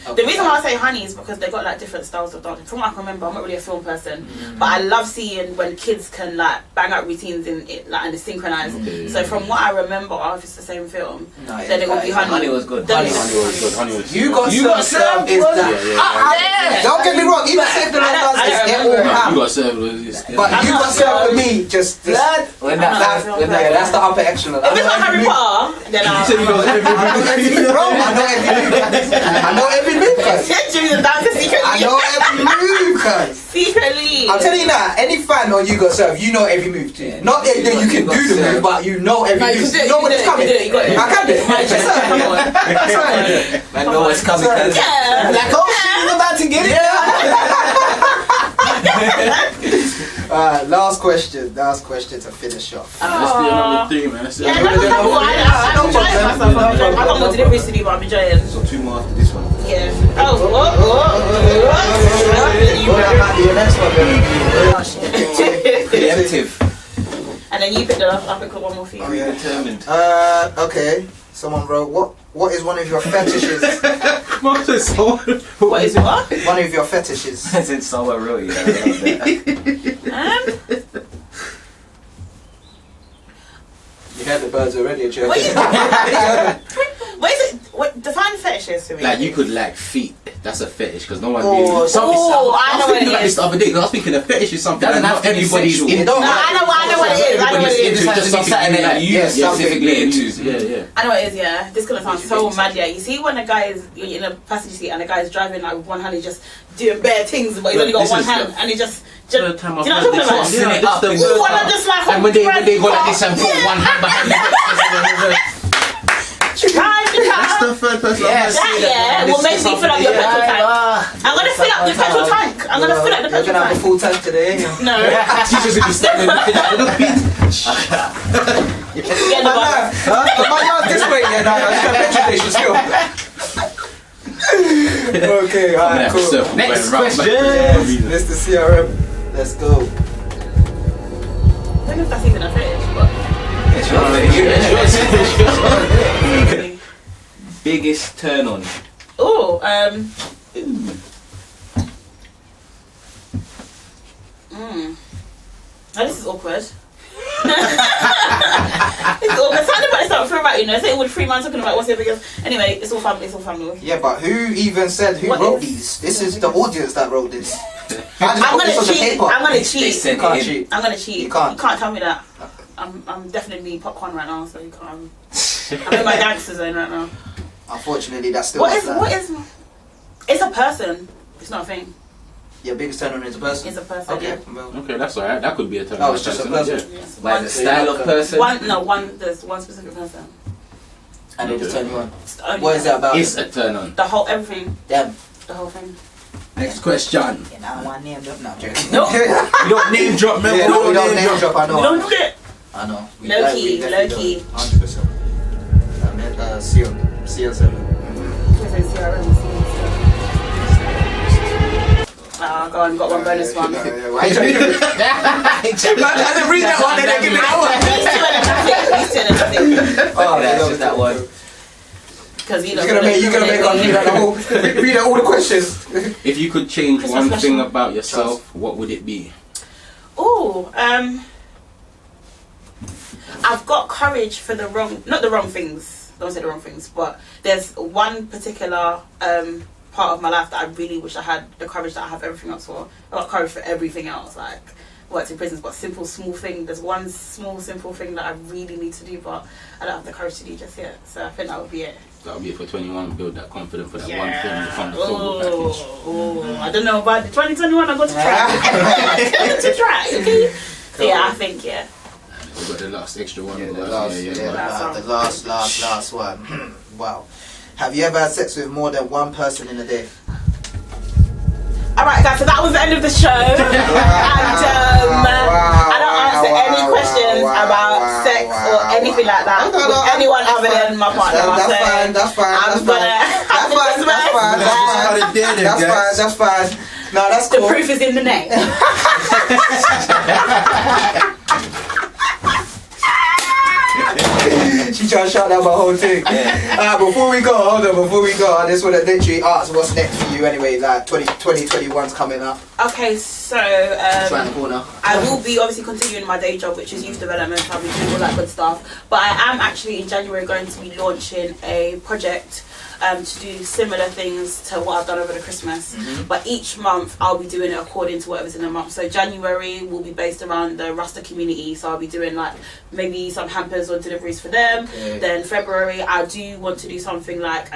[SPEAKER 4] Okay. The reason why I say Honey is because they got like different styles of dancing. From what I can remember, I'm not really a film person, but I love seeing when kids can like bang out routines in it, like, and it's synchronized. So from what I remember, if it's the same film, then it will be Honey.
[SPEAKER 1] Honey was good.
[SPEAKER 3] Honey was good.
[SPEAKER 2] You Got Served is that. Don't get me wrong. Even Save the Last Dance is all ham.
[SPEAKER 3] You Got Served was.
[SPEAKER 2] But You Got Served for me, just that's the upper echelon.
[SPEAKER 4] If it's like Harry Potter, then I
[SPEAKER 2] know every move, cuz.
[SPEAKER 4] I
[SPEAKER 2] know every move, cuz.
[SPEAKER 4] Secretly.
[SPEAKER 2] I'm telling you now, any fan on You Got Served, you know every move too. Not that you can do the move, but you know every move. You know when it's coming. I can do it. That's right.
[SPEAKER 1] I know what's coming.
[SPEAKER 4] Yeah.
[SPEAKER 1] Like, oh shit, he's about to get it.
[SPEAKER 2] Last question to finish off.
[SPEAKER 3] Let's do another 3, man. Let's do
[SPEAKER 4] Yeah,
[SPEAKER 3] another
[SPEAKER 4] I'm enjoying myself. I got more deliveries to do, but I'm enjoying.
[SPEAKER 1] So 2 more after this one.
[SPEAKER 4] Yeah.
[SPEAKER 2] You might be the next one, then.
[SPEAKER 4] Oh shit.
[SPEAKER 1] Preemptive.
[SPEAKER 4] And then you picked it up. I picked up one more for you.
[SPEAKER 1] Oh, yeah. Determined.
[SPEAKER 2] Okay. Someone wrote, what is one of your fetishes?
[SPEAKER 4] What is what?
[SPEAKER 2] One of your fetishes.
[SPEAKER 1] As in someone wrote it. I love that.
[SPEAKER 2] You had the birds already, Joe.
[SPEAKER 4] What is it? What define fetishes to me?
[SPEAKER 3] Like you could like feet. That's a fetish because no one
[SPEAKER 2] Oh,
[SPEAKER 3] really.
[SPEAKER 4] I know
[SPEAKER 3] I was
[SPEAKER 4] what
[SPEAKER 3] thinking
[SPEAKER 4] it
[SPEAKER 3] about
[SPEAKER 4] is.
[SPEAKER 3] this the other day. 'Cause I was thinking a fetish is something
[SPEAKER 1] Doesn't
[SPEAKER 3] that
[SPEAKER 1] have
[SPEAKER 3] not
[SPEAKER 1] to be
[SPEAKER 3] everybody's
[SPEAKER 1] sexual.
[SPEAKER 3] into.
[SPEAKER 2] Don't-
[SPEAKER 4] No, I know what it is. I know what it
[SPEAKER 1] It
[SPEAKER 4] is.
[SPEAKER 1] just has to be something that you
[SPEAKER 2] Yeah,
[SPEAKER 1] specifically into.
[SPEAKER 3] Yeah.
[SPEAKER 4] I know what it is, yeah. This is gonna sound so mad, yeah. You see when a guy is in a passenger seat and the guy is driving like with one hand, he's just doing bare things, but he's only got
[SPEAKER 3] This
[SPEAKER 4] one
[SPEAKER 3] is
[SPEAKER 4] hand,
[SPEAKER 3] the-
[SPEAKER 4] and he just.
[SPEAKER 3] The
[SPEAKER 4] Do you
[SPEAKER 3] time
[SPEAKER 4] know what I'm talking about?
[SPEAKER 3] Yeah,
[SPEAKER 1] Send it
[SPEAKER 3] this
[SPEAKER 1] up.
[SPEAKER 3] the
[SPEAKER 1] Ooh,
[SPEAKER 3] worst
[SPEAKER 4] and I'm
[SPEAKER 3] part.
[SPEAKER 4] just like,
[SPEAKER 3] And when they go like this and put one hand behind the
[SPEAKER 4] That's
[SPEAKER 3] the third person.
[SPEAKER 1] Yes.
[SPEAKER 4] That, yeah, will make me fill up your petrol tank. I'm gonna fill up the petrol tank. I'm gonna fill up the
[SPEAKER 2] You're
[SPEAKER 4] petrol
[SPEAKER 2] gonna have a
[SPEAKER 4] tank.
[SPEAKER 2] full tank today.
[SPEAKER 4] No.
[SPEAKER 3] Teachers will be standing looking at the beat.
[SPEAKER 4] Get in the bus.
[SPEAKER 2] My yard's this way, yeah, now. It's got a petrol station still. Okay, alright, cool.
[SPEAKER 1] Next
[SPEAKER 2] Yes,
[SPEAKER 1] question.
[SPEAKER 2] Mr. CRM, let's go.
[SPEAKER 4] I don't know if that's even a fetish, but.
[SPEAKER 1] It's your biggest turn on.
[SPEAKER 4] Oh, Oh, this is awkward. This is awkward. Sounded like it's not free right, you know. Say with 3 months talking about what's your biggest. Anyway, it's all family. It's all family.
[SPEAKER 2] Yeah, but who even said who
[SPEAKER 4] What
[SPEAKER 2] wrote
[SPEAKER 4] is-
[SPEAKER 2] these? This is the audience that wrote this.
[SPEAKER 4] I'm gonna cheat. I'm gonna
[SPEAKER 1] They
[SPEAKER 4] cheat.
[SPEAKER 1] sent
[SPEAKER 2] You can't
[SPEAKER 1] it in.
[SPEAKER 2] cheat.
[SPEAKER 4] I'm gonna cheat.
[SPEAKER 2] You can't.
[SPEAKER 4] You can't tell me that. I'm definitely popcorn right now, so you can't. I'm in my gangster zone right now.
[SPEAKER 2] Unfortunately, that's still
[SPEAKER 4] What
[SPEAKER 2] not
[SPEAKER 4] is?
[SPEAKER 2] that.
[SPEAKER 4] What is? It's a person. It's not a thing.
[SPEAKER 2] Your biggest turn on is a person?
[SPEAKER 4] It's a person.
[SPEAKER 2] Okay,
[SPEAKER 4] Yeah.
[SPEAKER 2] well.
[SPEAKER 3] Okay, that's alright. That could be a turn.
[SPEAKER 2] Oh, it's just a person.
[SPEAKER 4] Yes.
[SPEAKER 1] Like the style of person.
[SPEAKER 4] There's one specific person.
[SPEAKER 2] And they just turn you on.
[SPEAKER 4] It's the only
[SPEAKER 2] What is that about?
[SPEAKER 3] It's a turn on.
[SPEAKER 4] The whole everything.
[SPEAKER 2] Them.
[SPEAKER 4] The whole thing.
[SPEAKER 3] Next question.
[SPEAKER 2] Yeah, now I want name drop. No, I'm joking.
[SPEAKER 4] Nope.
[SPEAKER 5] You don't name drop, man.
[SPEAKER 2] Yeah, no, we don't name drop, I know.
[SPEAKER 4] We don't do it.
[SPEAKER 2] I know. We
[SPEAKER 4] Low
[SPEAKER 2] definitely
[SPEAKER 4] key, low
[SPEAKER 2] don't.
[SPEAKER 4] key.
[SPEAKER 2] 100%. CO7.
[SPEAKER 4] Ah, go on, got one bonus one.
[SPEAKER 2] Why you trying to
[SPEAKER 5] I didn't read that one, then they give me that one.
[SPEAKER 4] These two and nothing.
[SPEAKER 2] Oh,
[SPEAKER 1] That's just that one.
[SPEAKER 4] Because you
[SPEAKER 2] You're gonna make us read out the whole, read out all the questions.
[SPEAKER 3] If you could change
[SPEAKER 4] Christmas
[SPEAKER 3] one
[SPEAKER 4] special.
[SPEAKER 3] thing about yourself, what would it be?
[SPEAKER 4] Oh, I've got courage for not the wrong things. Don't say the wrong things, but there's one particular part of my life that I really wish I had the courage that I have everything else for. I've got courage for everything else, like worked in prisons, but simple, small thing. There's one small, simple thing that I really need to do, but I don't have the courage to do just yet. So I think that would be it.
[SPEAKER 3] That would be it for 21. Build that confidence for that
[SPEAKER 4] Yeah.
[SPEAKER 3] one thing from the total package.
[SPEAKER 4] Oh, I don't know about the 2021. I'm going to try. I'm going to try. Okay. So yeah, I think yeah.
[SPEAKER 3] We've got the last extra one.
[SPEAKER 2] Yeah, the
[SPEAKER 3] but
[SPEAKER 2] last, last one. Wow. Have you ever had sex with more than one person in a day?
[SPEAKER 4] Alright guys, so that was the end of the show. And I don't answer any questions about sex or anything like that with anyone other than my partner.
[SPEAKER 2] That's fine. No, that's
[SPEAKER 4] The
[SPEAKER 2] cool.
[SPEAKER 4] proof is in the name.
[SPEAKER 2] She trying to shut down my whole thing. Before we go, I just want to literally ask what's next for you anyway. Like 2021's coming up.
[SPEAKER 4] Okay, so
[SPEAKER 2] Around the corner.
[SPEAKER 4] I will be obviously continuing my day job, which is youth development. I'll be doing all that good stuff. But I am actually in January going to be launching a project to do similar things to what I've done over the Christmas. But each month I'll be doing it according to whatever's in the month. So January will be based around the Rasta community. So I'll be doing like maybe some hampers or deliveries for them.
[SPEAKER 2] Okay.
[SPEAKER 4] Then February I do want to do something like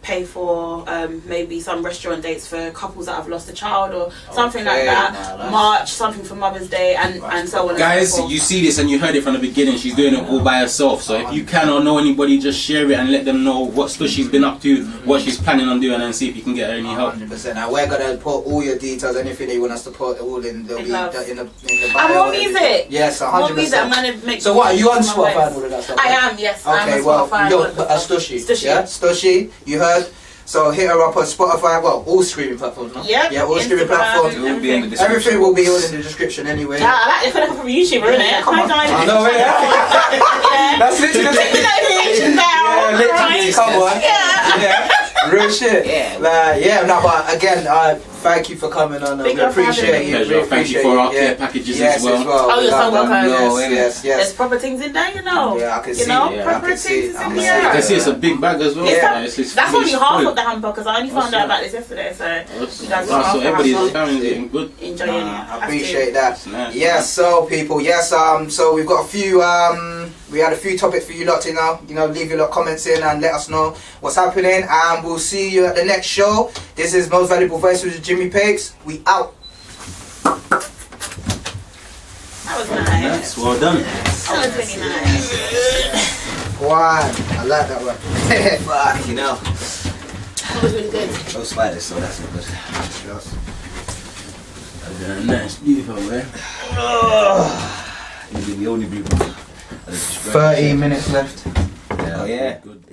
[SPEAKER 4] pay for maybe some restaurant dates for couples that have lost a child or something like that. March, something for Mother's Day, and so on.
[SPEAKER 3] Guys,
[SPEAKER 4] and so forth.
[SPEAKER 3] you see this and you heard it from the beginning. She's doing it all by herself. So if you can or know anybody, just share it and let them know what Stushie's been up to, what she's planning on doing, and see if you can get her any help.
[SPEAKER 2] 100%. Now we're gonna put all your details, anything that you want us to put, all in. They'll be in the bio.
[SPEAKER 4] And more music.
[SPEAKER 2] Yes, 100%.
[SPEAKER 4] More music. I'm gonna make.
[SPEAKER 2] So what? Are you on Spotify and all of that stuff?
[SPEAKER 4] I am. Yes.
[SPEAKER 2] Okay.
[SPEAKER 4] I'm on
[SPEAKER 2] Well,
[SPEAKER 4] Spotify.
[SPEAKER 2] yo, Stushie.
[SPEAKER 4] Stushie.
[SPEAKER 2] Yeah, Stushie. You heard. So hit her up on Spotify. Well, all streaming platforms. No?
[SPEAKER 4] Yep.
[SPEAKER 2] Yeah, all streaming platforms.
[SPEAKER 1] It will be in the description.
[SPEAKER 2] Everything will be all in the description anyway.
[SPEAKER 4] Yeah, I like it. Feel like I'm from YouTuber, innit? Come on.
[SPEAKER 2] I know, yeah. That's literally
[SPEAKER 4] Take the notifications down.
[SPEAKER 2] Yeah, literally.
[SPEAKER 4] Right?
[SPEAKER 2] Come on.
[SPEAKER 4] Yeah.
[SPEAKER 2] Real shit.
[SPEAKER 1] Yeah.
[SPEAKER 2] No, but again, thank you for coming on. We appreciate you.
[SPEAKER 3] Pleasure. Thank you for our care packages as well.
[SPEAKER 4] Oh, you're so welcome.
[SPEAKER 2] Yes.
[SPEAKER 4] There's proper things in there, you know.
[SPEAKER 2] Yeah, I can see.
[SPEAKER 4] Proper things is in
[SPEAKER 3] You
[SPEAKER 4] there.
[SPEAKER 3] can see it's a big bag as well.
[SPEAKER 4] That's only half of the hamper because I only found out about this yesterday. So you guys
[SPEAKER 3] so everybody's getting good.
[SPEAKER 4] Enjoying it.
[SPEAKER 2] I appreciate that.
[SPEAKER 3] Nice.
[SPEAKER 2] Yes, so people, so we've got a few we had a few topics for you lot to now. Leave your lot comments in and let us know what's happening, and we'll see you at the next show. This is Most Valuable Voice with Jimmy Papez. We out.
[SPEAKER 4] That was nice.
[SPEAKER 3] Nice, well done.
[SPEAKER 4] That was really nice.
[SPEAKER 2] One. I like that one.
[SPEAKER 1] Fuck, you know.
[SPEAKER 4] That was really good.
[SPEAKER 1] No spiders, so that's not good.
[SPEAKER 3] Nice, beautiful, man.
[SPEAKER 1] You'll be the only blue one.
[SPEAKER 2] 30 minutes left.
[SPEAKER 1] Oh yeah.
[SPEAKER 3] Good.